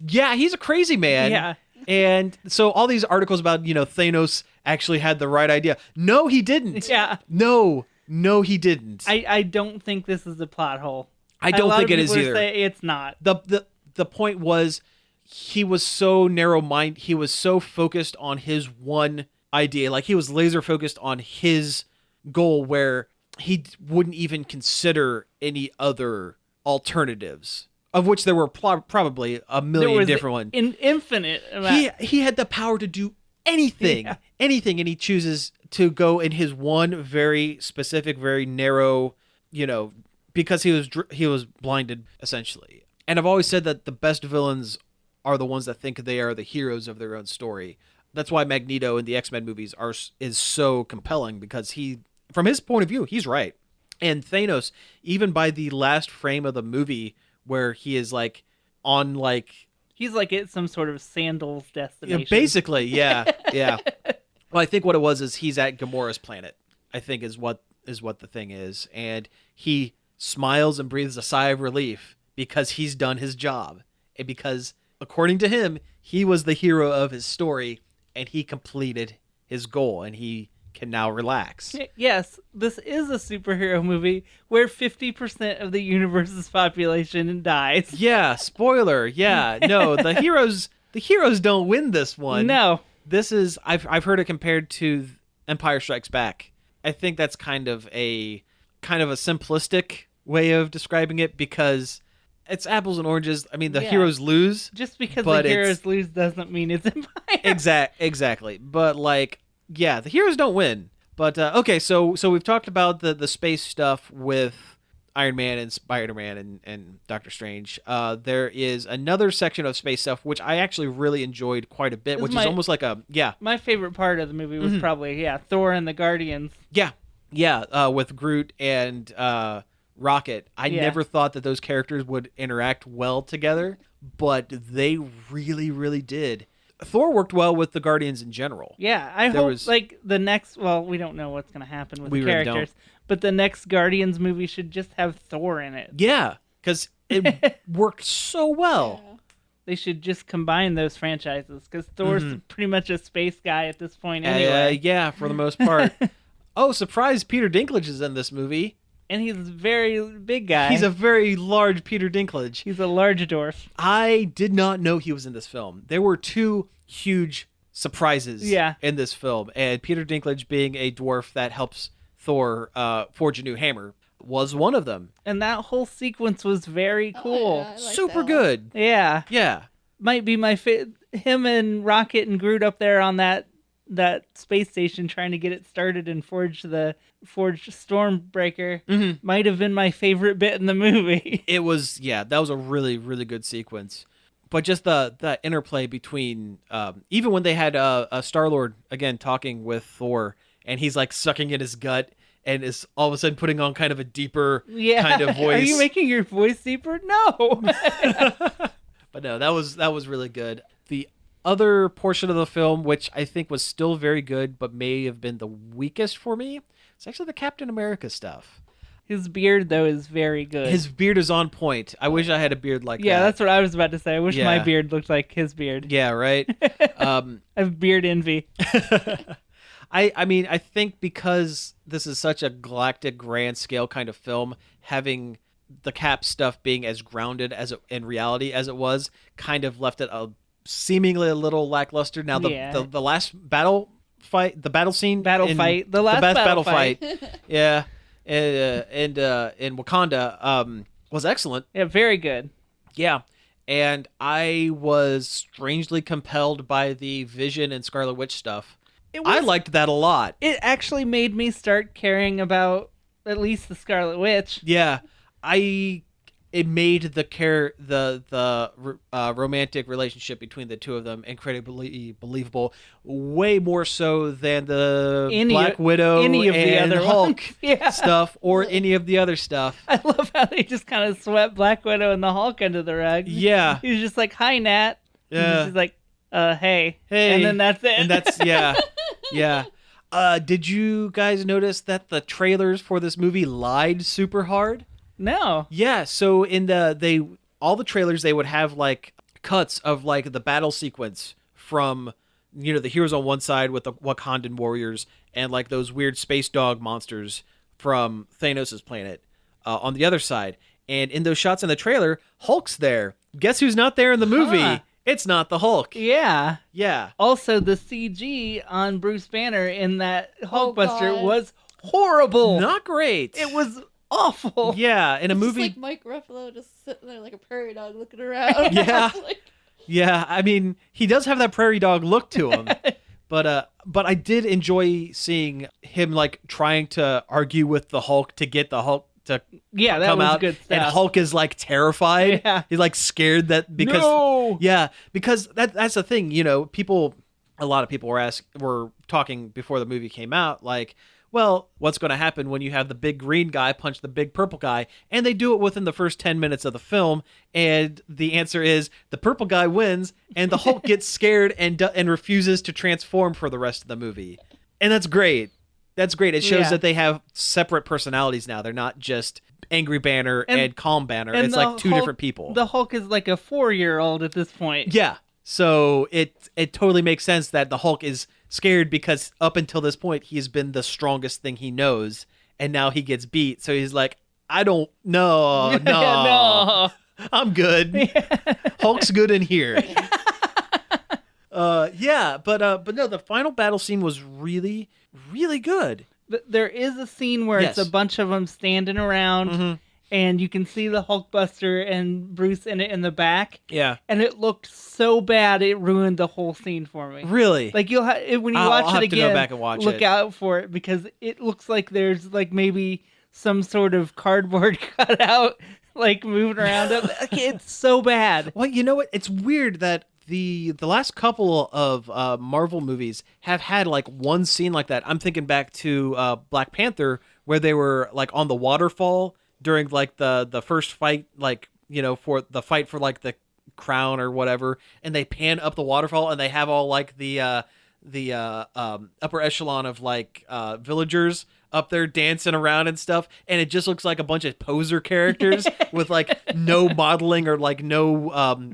yeah, he's a crazy man. Yeah. And so all these articles about, Thanos actually had the right idea. No, he didn't. Yeah. No, he didn't. I don't think this is a plot hole. I don't think it is either. either. Say it's not. The point was he was so narrow-minded. He was so focused on his one idea. Like, he was laser focused on his goal where he wouldn't even consider any other alternatives, of which there were probably a million different ones. Infinite amount. He had the power to do anything, and he chooses to go in his one very specific, very narrow, because he was blinded, essentially. And I've always said that the best villains are the ones that think they are the heroes of their own story. That's why Magneto in the X-Men movies is so compelling, because from his point of view, he's right. And Thanos, even by the last frame of the movie, where he is like on like he's like at some sort of sandals destination. Basically, yeah. Well, I think what it was is he's at Gamora's planet, I think is what the thing is. And he smiles and breathes a sigh of relief because he's done his job. And because, according to him, he was the hero of his story and he completed his goal and he can now relax. Yes, this is a superhero movie where 50% of the universe's population dies. Yeah, spoiler. Yeah, no, the heroes don't win this one. No. This is I've heard it compared to Empire Strikes Back. I think that's kind of a simplistic way of describing it because it's apples and oranges. I mean, the heroes lose. Just because the heroes lose doesn't mean it's Empire. Exactly. But yeah, the heroes don't win. But okay, so we've talked about the space stuff with Iron Man and Spider-Man and Doctor Strange. There is another section of space stuff which I actually really enjoyed quite a bit, which is almost like my favorite part of the movie was probably Thor and the Guardians. Yeah, with Groot and Rocket. I never thought that those characters would interact well together, but they really, really did. Thor worked well with the Guardians in general. Yeah, I hope the next. Well, we don't know what's going to happen with the characters, really but the next Guardians movie should just have Thor in it. Yeah, because it worked so well. Yeah. They should just combine those franchises because Thor's pretty much a space guy at this point anyway. Yeah, for the most part. Oh, surprise! Peter Dinklage is in this movie. And he's a very big guy. He's a very large Peter Dinklage. He's a large dwarf. I did not know he was in this film. There were two huge surprises in this film. And Peter Dinklage being a dwarf that helps Thor forge a new hammer was one of them. And that whole sequence was very cool. Yeah, super good. Yeah. Yeah. Might be my him and Rocket and Groot up there on that space station trying to get it started and forge Stormbreaker might have been my favorite bit in the movie. It was, that was a really, really good sequence. But just the interplay between, even when they had Star-Lord, again, talking with Thor, and he's like sucking in his gut and is all of a sudden putting on kind of a deeper kind of voice. Are you making your voice deeper? No. But no, that was really good. The other portion of the film, which I think was still very good, but may have been the weakest for me, it's actually the Captain America stuff. His beard, though, is very good. His beard is on point. I wish I had a beard like that. Yeah, that's what I was about to say. I wish my beard looked like his beard. Yeah, right? I have beard envy. I mean, I think because this is such a galactic, grand scale kind of film, having the Cap stuff being as grounded in reality as it was, kind of left it seemingly a little lackluster. Now, the last battle fight, the battle scene, the last battle fight, yeah, and in Wakanda, was excellent. Yeah, very good. Yeah, and I was strangely compelled by the Vision and Scarlet Witch stuff. I liked that a lot. It actually made me start caring about at least the Scarlet Witch. Yeah, I it made the romantic relationship between the two of them incredibly believable, way more so than the Black Widow any of the and other Hulk yeah. stuff or any of the other stuff. I love how they just kind of swept Black Widow and the Hulk under the rug. Yeah. He was just like, "Hi, Nat." Yeah. She's like, hey. Hey. And then that's it. And that's, yeah. Yeah. Did you guys notice that the trailers for this movie lied super hard? No. Yeah, so in all the trailers, they would have like cuts of like the battle sequence from, the heroes on one side with the Wakandan warriors and like those weird space dog monsters from Thanos' planet on the other side. And in those shots in the trailer, Hulk's there. Guess who's not there in the movie? Huh. It's not the Hulk. Yeah. Yeah. Also, the CG on Bruce Banner in that Hulkbuster God. was horrible. Not great. It was awful. Yeah, in a It's movie. just like Mike Ruffalo just sitting there like a prairie dog looking around. Yeah. Like, Yeah, I mean, he does have that prairie dog look to him. But I did enjoy seeing him like trying to argue with the Hulk to get the Hulk to Yeah, that come was out, good stuff. and Hulk is like terrified. Yeah. He's like scared that because No! because that's the thing. A lot of people were talking before the movie came out, like, well, what's going to happen when you have the big green guy punch the big purple guy? And they do it within the first 10 minutes of the film. And the answer is the purple guy wins and the Hulk gets scared and refuses to transform for the rest of the movie. And that's great. That's great. It shows Yeah. that they have separate personalities now. They're not just Angry Banner and Calm Banner. and It's the like two Hulk- different people. The Hulk is like a 4-year-old at this point. Yeah. So it totally makes sense that the Hulk is scared because up until this point he has been the strongest thing he knows, and now he gets beat. So he's like, I don't know, no, No. I'm good. Hulk's good in here. But no, the final battle scene was really, really good. There is a scene where Yes. it's a bunch of them standing around, and you can see the Hulkbuster and Bruce in it in the back. Yeah, And it looked so bad it ruined the whole scene for me. really. Like when you I'll watch have it to go again, back and watch look it. out for it because it looks like there's like maybe some sort of cardboard cutout like moving around. It's so bad. Well, you know what? It's weird that the last couple of Marvel movies have had like one scene like that. I'm thinking back to Black Panther, where they were like on the waterfall during like the first fight, like, for the fight for like the crown or whatever, and they pan up the waterfall and they have all like the upper echelon of like villagers up there dancing around and stuff, and it just looks like a bunch of poser characters with like no modeling or like no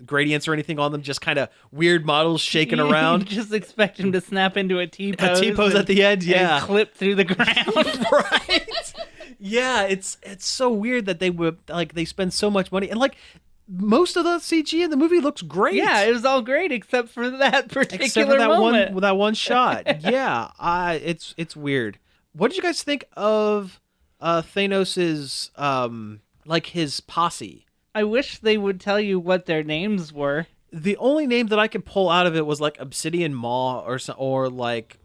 gradients or anything on them, just kind of weird models shaking You around. just expect him to snap into a T-pose. A T-pose at the end, yeah. And clip through the ground. Right. Yeah, it's so weird that they spend so much money, and like most of the CG in the movie looks great. Yeah, it was all great except for that particular except for that moment. one shot. Yeah, it's weird. What did you guys think of Thanos's like his posse? I wish they would tell you what their names were. The only name that I could pull out of it was like Obsidian Maw or like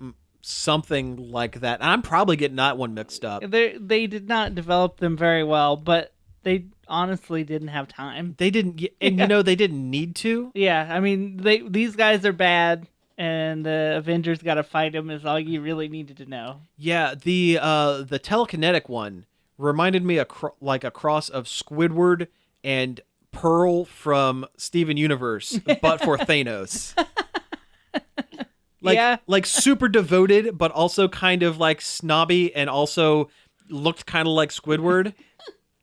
something like that. And I'm probably getting that one mixed up. They did not develop them very well, but they honestly didn't have time. They didn't, and they didn't need to. Yeah, I mean, these guys are bad, and the Avengers got to fight them is all you really needed to know. Yeah, the telekinetic one reminded me like a cross of Squidward and Pearl from Steven Universe, but for Thanos. Like super devoted, but also kind of like snobby, and also looked kind of like Squidward.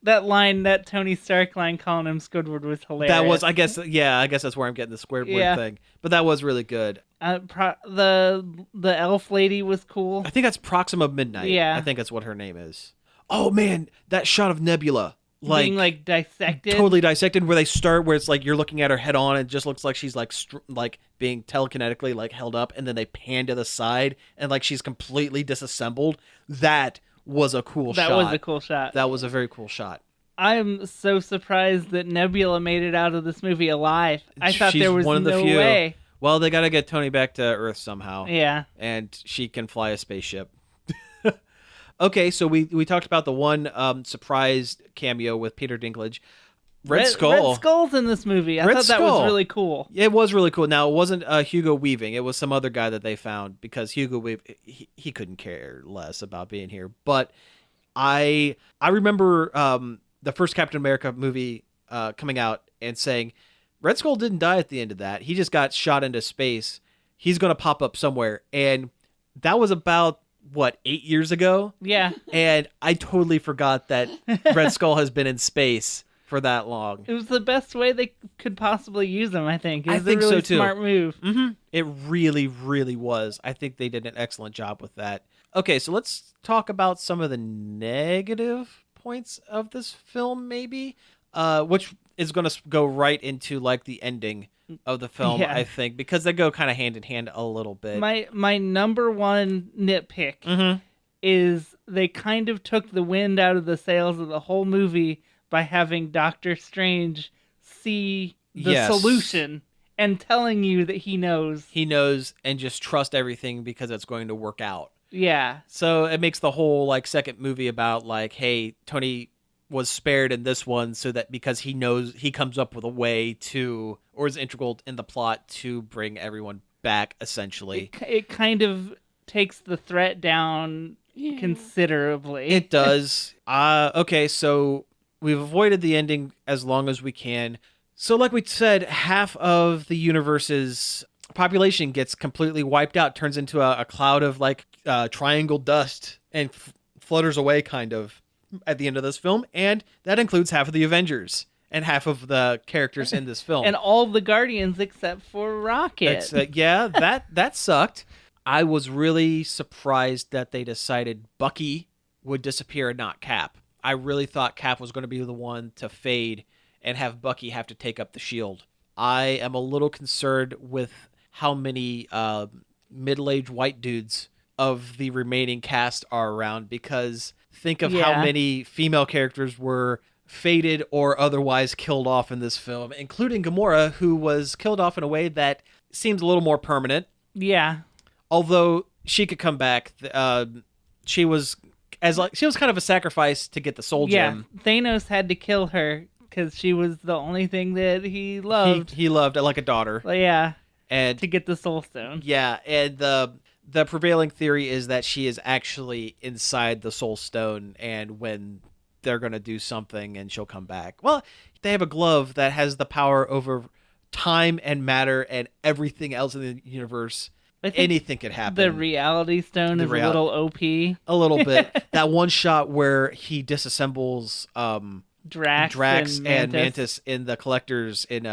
That Tony Stark line calling him Squidward was hilarious. That was, I guess that's where I'm getting the Squidward thing. But that was really good. The elf lady was cool. I think that's Proxima Midnight. Yeah. I think that's what her name is. Oh man, that shot of Nebula. Being like dissected. Totally dissected, where it's like you're looking at her head on, and it just looks like she's like like being telekinetically like held up, and then they pan to the side and like she's completely disassembled. That was a cool shot. That was a cool shot. That was a very cool shot. I'm so surprised that Nebula made it out of this movie alive. I thought She's there was one of the no few. way. Well, they got to get Tony back to Earth somehow. Yeah. And she can fly a spaceship. Okay, so we talked about the one surprise cameo with Peter Dinklage. Red Skull. Red Skull's in this movie. I Red thought that Skull. was really cool. It was really cool. Now, it wasn't Hugo Weaving. It was some other guy that they found because Hugo Weaving, he couldn't care less about being here. But I remember the first Captain America movie coming out and saying, Red Skull didn't die at the end of that. He just got shot into space. He's going to pop up somewhere. And that was about, 8 years ago? Yeah. And I totally forgot that Red Skull has been in space for that long. It was the best way they could possibly use him, I think. It was I think a really so, too. smart move. Mm-hmm. It really, really was. I think they did an excellent job with that. Okay, so let's talk about some of the negative points of this film, maybe, which is going to go right into like the ending of the film, Yeah. I think, because they go kind of hand in hand a little bit. My number one nitpick Mm-hmm. is they kind of took the wind out of the sails of the whole movie by having Doctor Strange see the Yes. solution and telling you that he knows. He knows and just trust everything because it's going to work out. Yeah. So it makes the whole like second movie about like, hey, Tony was spared in this one so that because he knows he comes up with a way to, or is integral in the plot to bring everyone back, essentially. It kind of takes the threat down Yeah. considerably. It does. Okay, so we've avoided the ending as long as we can. So like we said, half of the universe's population gets completely wiped out, turns into a cloud of like triangle dust and flutters away kind of at the end of this film. And that includes half of the Avengers and half of the characters in this film. And all the Guardians except for Rocket. Yeah, that sucked. I was really surprised that they decided Bucky would disappear and not Cap. I really thought Cap was going to be the one to fade and have Bucky have to take up the shield. I am a little concerned with how many middle-aged white dudes of the remaining cast are around, because think of how Yeah. many female characters were faded or otherwise killed off in this film, including Gamora, who was killed off in a way that seems a little more permanent. Yeah. Although she could come back, she was kind of a sacrifice to get the soul Yeah. gem. Thanos had to kill her because she was the only thing that he loved. He loved like a daughter, Yeah. and To get the Soul Stone. yeah, and the prevailing theory is that she is actually inside the Soul Stone, and when they're gonna do something, and she'll come back. Well, they have a glove that has the power over time and matter and everything else in the universe. I think Anything could happen. the Reality Stone is a little OP. A little bit. That one shot where he disassembles Drax and Mantis in the collectors in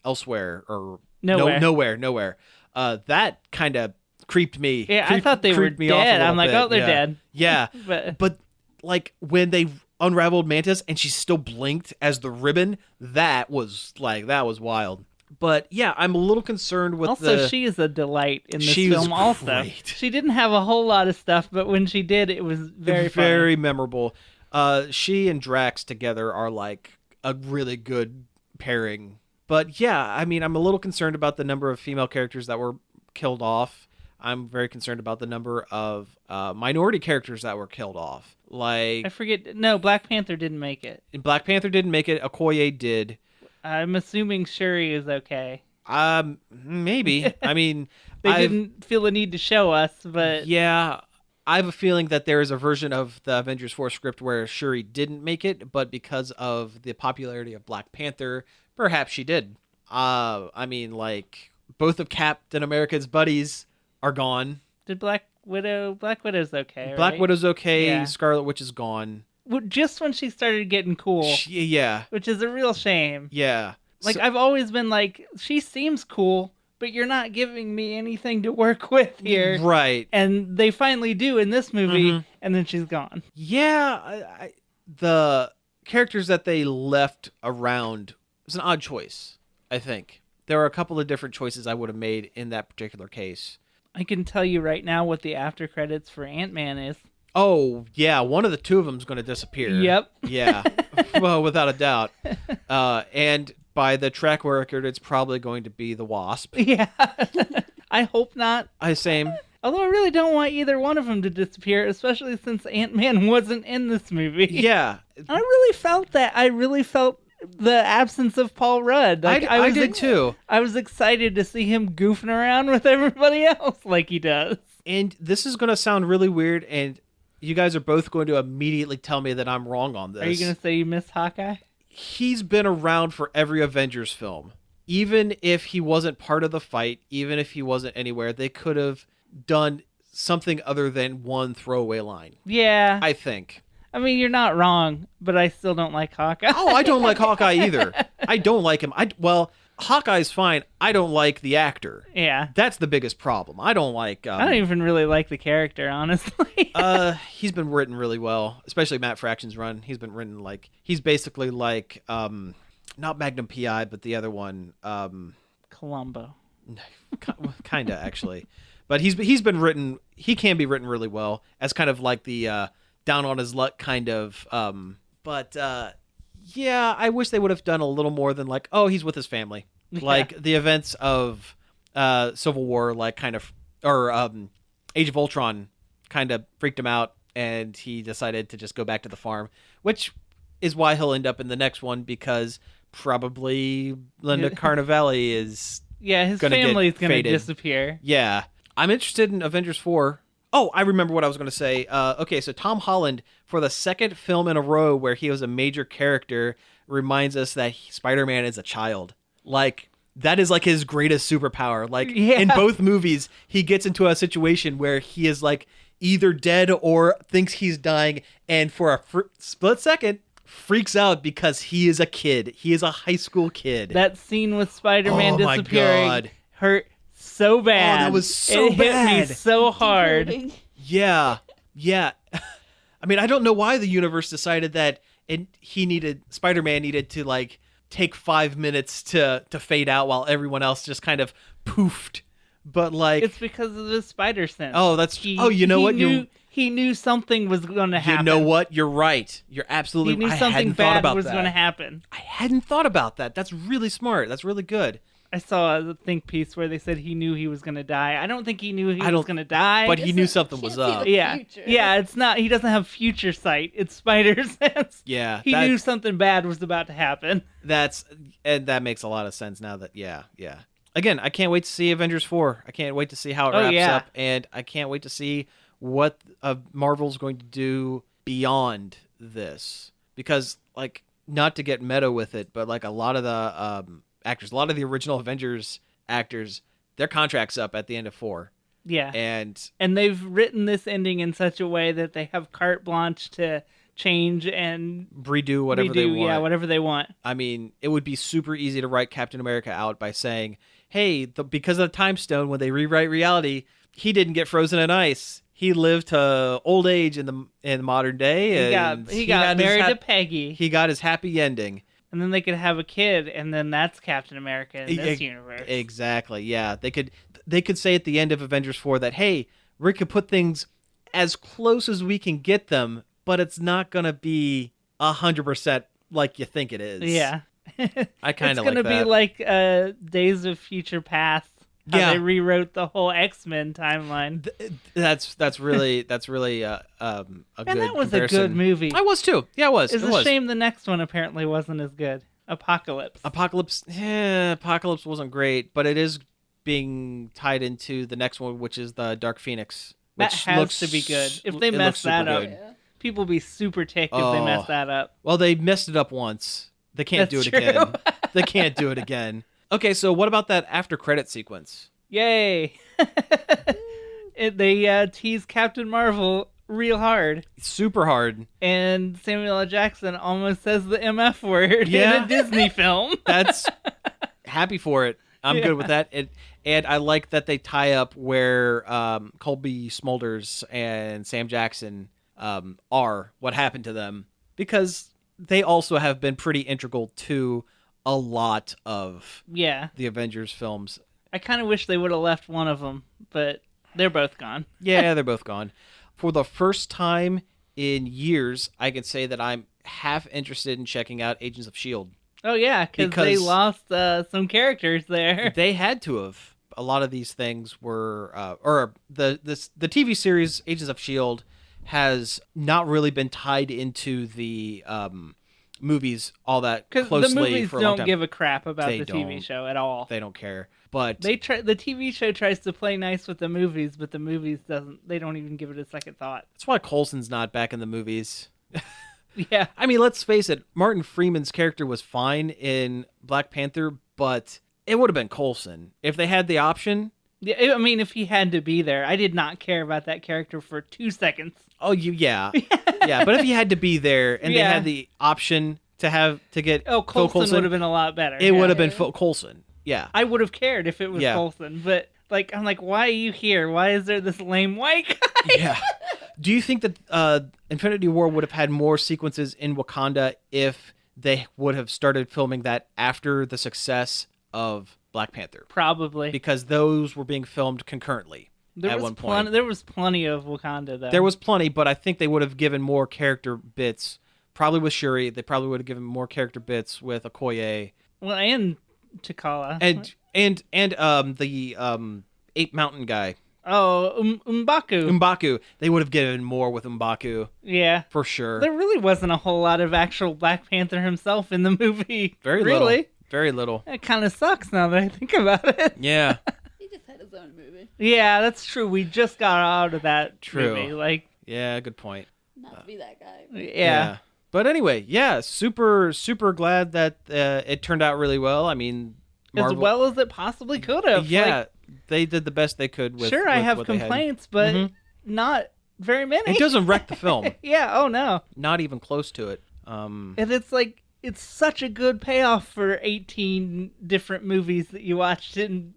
elsewhere or Nowhere. nowhere. That kind of creeped me. Yeah, I thought they were creeped me off a dead. little I'm like, bit. oh, they're Yeah. dead. Yeah, But but like when they unraveled Mantis and she still blinked as the ribbon, that was wild. But yeah, I'm a little concerned with also, she is a delight in this She was film. Also, great. she didn't have a whole lot of stuff, but when she did, it was very funny. very memorable. She and Drax together are like a really good pairing. But yeah, I mean, I'm a little concerned about the number of female characters that were killed off. I'm very concerned about the number of minority characters that were killed off. Like I forget. No, Black Panther didn't make it. Black Panther didn't make it. Okoye did. I'm assuming Shuri is okay. Maybe. I mean, They didn't feel the need to show us, but yeah, I have a feeling that there is a version of the Avengers 4 script where Shuri didn't make it, but because of the popularity of Black Panther, perhaps she did. I mean, like, both of Captain America's buddies are gone. did Black Widow's okay, Black right? Widow's okay. Yeah. Scarlet Witch is gone. Well, just when she started getting cool, Yeah. which is a real shame. Yeah. Like, So- I've always been like, she seems cool, but you're not giving me anything to work with here. Right. And they finally do in this movie, Mhm. and then she's gone. Yeah. The characters that they left around was an odd choice, I think. There are a couple of different choices I would have made in that particular case. I can tell you right now what the after credits for Ant-Man is. Oh, yeah, one of the two of them is going to disappear. Yep. Yeah, well, without a doubt. And by the track record, it's probably going to be the Wasp. Yeah. I hope not. Same. Although I really don't want either one of them to disappear, especially since Ant-Man wasn't in this movie. Yeah. And I really felt that. I really felt the absence of Paul Rudd. Like, I did too. I was excited to see him goofing around with everybody else like he does. And this is going to sound really weird, and you guys are both going to immediately tell me that I'm wrong on this. Are you going to say you miss Hawkeye? He's been around for every Avengers film. Even if he wasn't part of the fight, even if he wasn't anywhere, they could have done something other than one throwaway line. Yeah. I think. I mean, you're not wrong, but I still don't like Hawkeye. Oh, I don't like Hawkeye either. I don't like him. Hawkeye's fine. I don't like the actor. Yeah. That's the biggest problem. I don't like... I don't even really like the character, honestly. He's been written really well, especially Matt Fraction's run. He's been written like... He's basically like... not Magnum P.I., but the other one... Columbo. Kind of, actually. But he's been written... He can be written really well as kind of like the down on his luck kind of... yeah, I wish they would have done a little more than like, oh, he's with his family. Yeah. Like the events of Civil War, like kind of... Or Age of Ultron kind of freaked him out, and he decided to just go back to the farm, which is why he'll end up in the next one, because probably Linda Carnivale is... Yeah, his gonna family's get going to faded. disappear. Yeah. I'm interested in Avengers 4. Oh, I remember what I was going to say. Okay, so Tom Holland, for the second film in a row where he was a major character, reminds us that Spider-Man is a child. Like, that is like his greatest superpower. Like, in both movies, he gets into a situation where he is like either dead or thinks he's dying, and for a split second, freaks out because he is a kid. He is a high school kid. That scene with Spider-Man Oh my disappearing God. hurt so bad. Oh, that was so it bad. hit me so hard. Degrading. Yeah. I mean, I don't know why the universe decided that Spider-Man needed to like take 5 minutes to fade out while everyone else just kind of poofed. But like, It's because of the spider sense. oh, you know what? He knew something was going to happen. You know what? You're right. You're absolutely He knew I something hadn't thought bad about was that. going to happen. I hadn't thought about that. That's really smart. That's really good. I saw a think piece where they said he knew he was going to die. I don't think he knew he I don't- was going to die. But he knew something was Can't see up. the yeah, future. yeah. It's not. He doesn't have future sight. It's spider sense. Yeah. He knew something bad was about to happen. And that makes a lot of sense now that yeah. Again, I can't wait to see Avengers 4. I can't wait to see how it wraps up, and I can't wait to see what Marvel's going to do beyond this. Because like, not to get meta with it, but like a lot of the actors, a lot of the original Avengers actors, their contract's up at the end of 4. Yeah. And they've written this ending in such a way that they have carte blanche to change and redo whatever they want. Yeah, whatever they want. I mean, it would be super easy to write Captain America out by saying, hey, because of the time stone, when they rewrite reality, he didn't get frozen in ice. He lived to old age in the modern day. And He got married to Peggy. He got his happy ending. And then they could have a kid, and then that's Captain America in this universe. Exactly, yeah. They could say at the end of Avengers 4 that, hey, we could put things as close as we can get them, but it's not going to be 100% like you think it is. Yeah. I kind of like that. It's going to be like Days of Future Past. How they rewrote the whole X-Men timeline. That's really a And good that was comparison. a good movie. I was too. Yeah, it was. It's a shame the next one apparently wasn't as good. Apocalypse. Apocalypse wasn't great, but it is being tied into the next one, which is the Dark Phoenix. That Which has looks, to be good. If they it mess looks super that up, good. Yeah. people be super ticked if they mess that up. Well, they messed it up once. They can't That's do it true. again. They can't do it again. Okay, so what about that after credit sequence? Yay! They tease Captain Marvel real hard, Super hard. and Samuel L. Jackson almost says the MF word Yeah. in a Disney film. That's happy for it. I'm good with that. And I like that they tie up where Colby Smulders and Sam Jackson are, what happened to them, because they also have been pretty integral to a lot of Yeah, the Avengers films. I kind of wish they would have left one of them, but they're both gone. Yeah, they're both gone. For the first time in years, I can say that I'm half interested in checking out Agents of S.H.I.E.L.D. Oh yeah, because they Because- lost some characters there. They had to have. a lot of these things were, or the TV series Agents of S.H.I.E.L.D. has not really been tied into the movies all that Because closely the movies for a long don't time. give a crap about They the TV don't. show at all. They don't care. But The TV show tries to play nice with the movies, but the movies doesn't. They don't even give it a second thought. that's why Coulson's not back in the movies. Yeah, I mean, let's face it, Martin Freeman's character was fine in Black Panther, but it would have been Coulson. If they had the option, yeah. I mean, if he had to be there, I did not care about that character for 2 seconds. yeah. But if he had to be there and they Yeah. had the option to get Oh, Phil Coulson would have been a lot better. it would have Yeah. been Phil Coulson. Yeah. I would have cared if it was Yeah. Coulson, but like, I'm like, why are you here? Why is there this lame white guy? Yeah. Do you think that Infinity War would have had more sequences in Wakanda if they would have started filming that after the success of Black Panther? Probably. Because those were being filmed concurrently at one point. There was plenty of Wakanda, though. There was plenty, but I think they would have given more character bits. Probably with Shuri, they probably would have given more character bits with Okoye Well, and T'Challa. and the Ape Mountain guy, Oh, M'Baku. M'Baku. They would have given more with M'Baku Yeah. for sure. There really wasn't a whole lot of actual Black Panther himself in the movie. Very really? little. Very little. That kind of sucks now that I think about it. Yeah. He just had his own movie. Yeah, that's true. We just got out of that True. movie. Like, Yeah. Good point. Not to be that guy. yeah. But anyway, yeah. Super glad that it turned out really well. I mean, Marvel, As well as it possibly could have. Yeah. Like, They did the best they could with. sure, I with have what they had. complaints, but Mhm. not very many. It doesn't wreck the film. Yeah, oh no. Not even close to it. And it's like, it's such a good payoff for 18 different movies that you watched in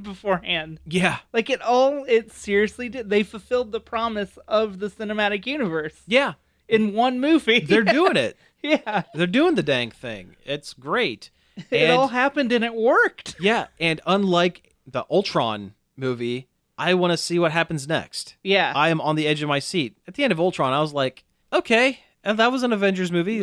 beforehand. Yeah. Like, it seriously did. They fulfilled the promise of the cinematic universe Yeah. in one movie. They're doing it. Yeah. They're doing the dang thing. It's great. It all happened and it worked. Yeah, and unlike the Ultron movie, I want to see what happens next. Yeah. I am on the edge of my seat. At the end of Ultron, I was like, okay, and that was an Avengers movie.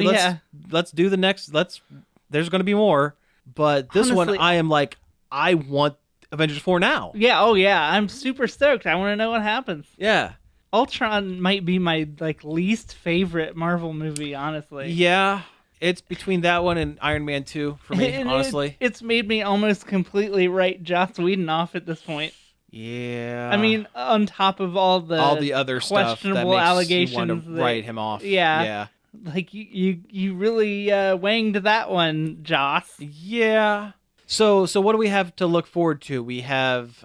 Let's do the next. There's going to be more, but this Honestly, one, I am like, I want Avengers 4 now. Yeah, oh yeah. I'm super stoked. I want to know what happens. Yeah. Ultron might be my least favorite Marvel movie, honestly. Yeah. It's between that one and Iron Man 2 for me, And honestly. it's made me almost completely write Joss Whedon off at this point. Yeah. I mean, on top of all the other stuff that questionable makes allegations you want to that- write him off. Yeah. Yeah. Like you really wanged that one, Joss. Yeah. So what do we have to look forward to? We have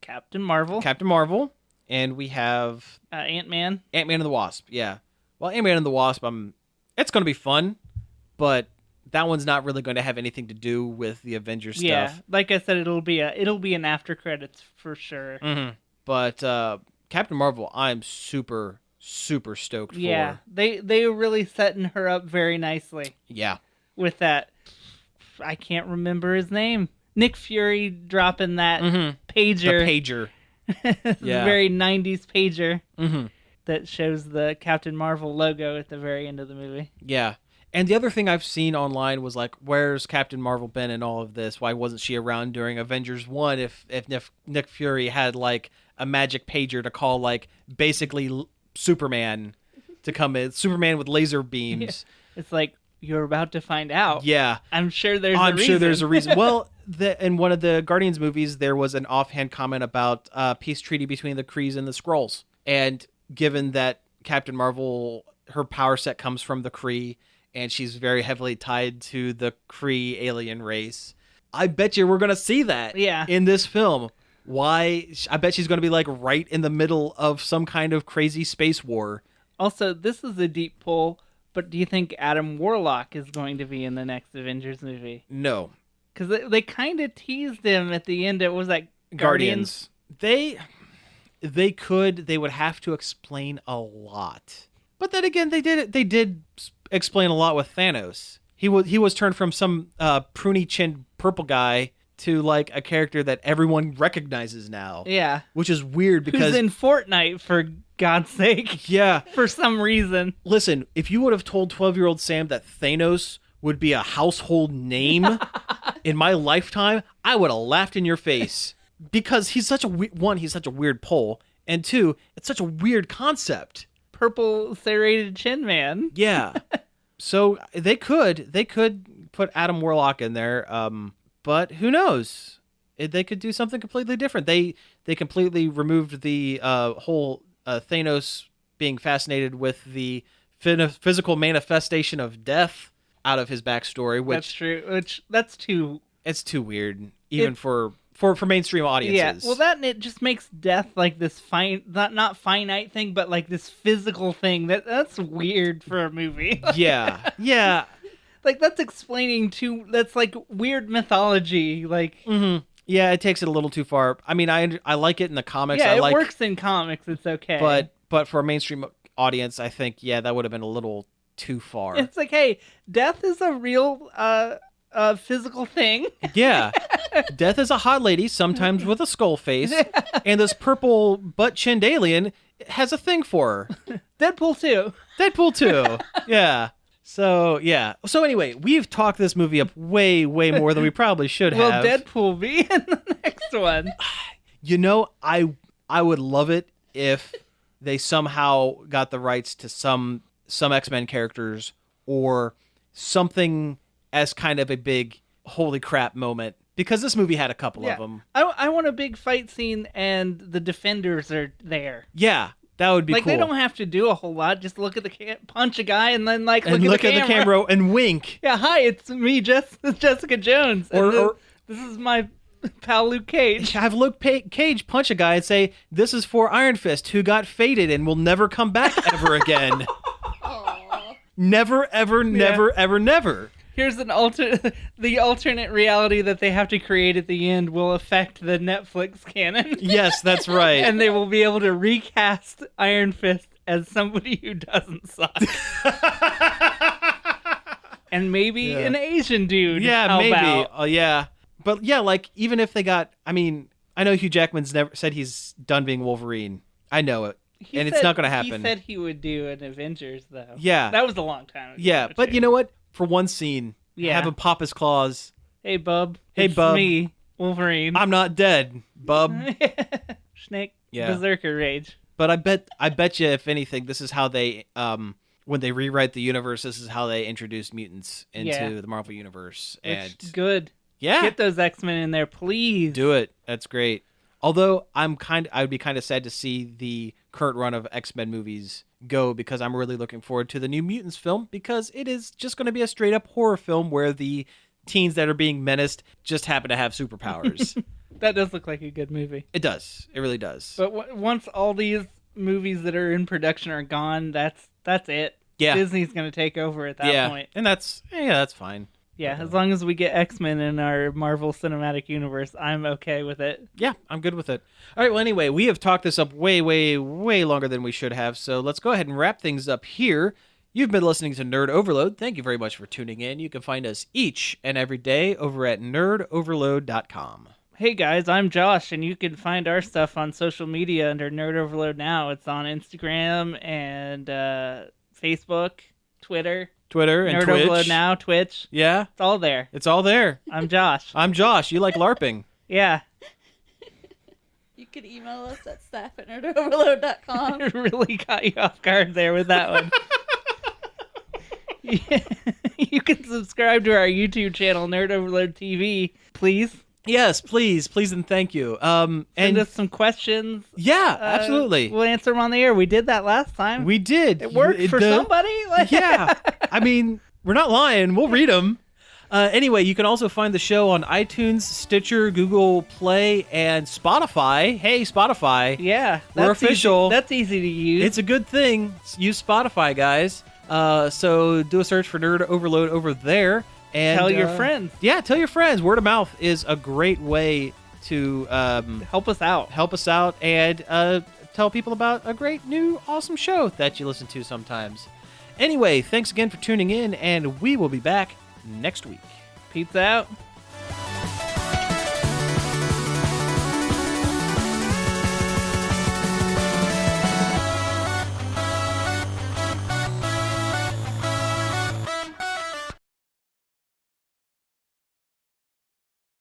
Captain Marvel, Captain Marvel, and we have Ant-Man. Ant-Man and the Wasp. Yeah. Well, Ant-Man and the Wasp, it's going to be fun, but that one's not really going to have anything to do with the Avengers Yeah, stuff. like I said, it'll be an after credits for sure. Mm-hmm. But Captain Marvel, I'm super stoked for. Yeah, they are really setting her up very nicely Yeah. with that. I can't remember his name. Nick Fury dropping that Mm-hmm. pager. The pager. Yeah. Very 90s pager Mm-hmm. that shows the Captain Marvel logo at the very end of the movie. Yeah. And the other thing I've seen online was like, where's Captain Marvel been in all of this? Why wasn't she around during Avengers 1 if Nick Fury had like a magic pager to call like basically Superman to come in, Superman with laser beams. It's like, you're about to find out. Yeah. I'm sure there's I'm a reason. sure there's a reason. Well, in one of the Guardians movies, there was an offhand comment about peace treaty between the Krees and the Skrulls. And given that Captain Marvel, her power set comes from the Kree, and she's very heavily tied to the Kree alien race, I bet you we're going to see that Yeah. in this film. Why? I bet she's going to be like right in the middle of some kind of crazy space war. Also, this is a deep pull, but do you think Adam Warlock is going to be in the next Avengers movie? No. Because they kind of teased him at the end. It was like Guardians. They would have to explain a lot. But then again, they did explain a lot with Thanos. He was turned from some pruny chinned purple guy to like a character that everyone recognizes now. Yeah. Which is weird because Who's in Fortnite, for God's sake, yeah. for some reason. Listen, if you would have told 12-year-old Sam that Thanos would be a household name in my lifetime, I would have laughed in your face. Because he's such a he's such a weird pull, and two, it's such a weird concept. Purple serrated chin man. Yeah. So they could put Adam Warlock in there, but who knows? They could do something completely different. They completely removed the whole Thanos being fascinated with the physical manifestation of death out of his backstory. Which That's true. That's too. It's too weird, even for mainstream audiences. Yeah. Well, that and it just makes death like this not finite thing, but like this physical thing. That's weird for a movie. Yeah. Yeah. Like that's explaining that's like weird mythology. Like. Mm-hmm. Yeah, it takes it a little too far. I mean, I like it in the comics. Yeah, it works in comics. It's okay. But for a mainstream audience, I think that would have been a little too far. It's like, hey, death is a real physical thing. Yeah, death is a hot lady, sometimes with a skull face, and this purple butt-chinned alien has a thing for her. Deadpool 2. Deadpool 2. Yeah. So, yeah. So, anyway, we've talked this movie up way, way more than we probably should have. Will Deadpool be in the next one? You know, I would love it if they somehow got the rights to some X-Men characters or something as kind of a big holy crap moment. Because this movie had a couple of them. I want a big fight scene and the Defenders are there. Yeah. That would be like, cool. They don't have to do a whole lot. Just look at punch a guy and then look at the camera and wink. Yeah, hi, it's me, Jessica Jones. Or this is my pal Luke Cage. Have Luke Cage punch a guy and say, "This is for Iron Fist, who got faded and will never come back ever again." Never, ever, never, ever, never. Here's the alternate reality that they have to create at the end will affect the Netflix canon. Yes, that's right. And they will be able to recast Iron Fist as somebody who doesn't suck. And maybe an Asian dude. Yeah, maybe. Yeah. But yeah, like, even if they got, I mean, I know Hugh Jackman's never said he's done being Wolverine. I know it. It's not going to happen. He said he would do an Avengers, though. Yeah. That was a long time ago. Yeah, but you know what? For one scene, have him pop his claws. Hey, bub. Hey, it's bub. Me, Wolverine. I'm not dead, bub. Snake. Yeah. Berserker rage. But I bet you, if anything, this is how they, when they rewrite the universe, this is how they introduce mutants into the Marvel universe. And good. Yeah. Get those X-Men in there, please. Do it. That's great. Although I would be kind of sad to see the current run of X-Men movies go, because I'm really looking forward to the New Mutants film, because it is just going to be a straight up horror film where the teens that are being menaced just happen to have superpowers. That does look like a good movie. It does. It really does. But once all these movies that are in production are gone, that's it. Yeah. Disney's going to take over at that point. And that's fine. Yeah, as long as we get X-Men in our Marvel Cinematic Universe, I'm okay with it. Yeah, I'm good with it. All right, well, anyway, we have talked this up way, way, way longer than we should have, so let's go ahead and wrap things up here. You've been listening to Nerd Overload. Thank you very much for tuning in. You can find us each and every day over at nerdoverload.com. Hey guys, I'm Josh, and you can find our stuff on social media under Nerd Overload Now. It's on Instagram and Facebook, Twitter and Nerd Twitch. Overload Now, Twitch. Yeah. It's all there. It's all there. I'm Josh. I'm Josh. You like LARPing. Yeah. You can email us at staff@nerdoverload.com. Really got you off guard there with that one. You can subscribe to our YouTube channel, Nerd Overload TV, please. Yes, please, and thank you. Send us some questions. Yeah, absolutely. We'll answer them on the air. We did that last time. We did. It worked for somebody. Yeah. I mean, we're not lying. We'll read them. Anyway, you can also find the show on iTunes, Stitcher, Google Play, and Spotify. Hey, Spotify. Yeah. We're official. That's easy to use. It's a good thing. Use Spotify, guys. So do a search for Nerd Overload over there. And tell your friends. Yeah, tell your friends. Word of mouth is a great way to help us out. And tell people about a great new awesome show that you listen to sometimes. Anyway, thanks again for tuning in, and we will be back next week. Peace out.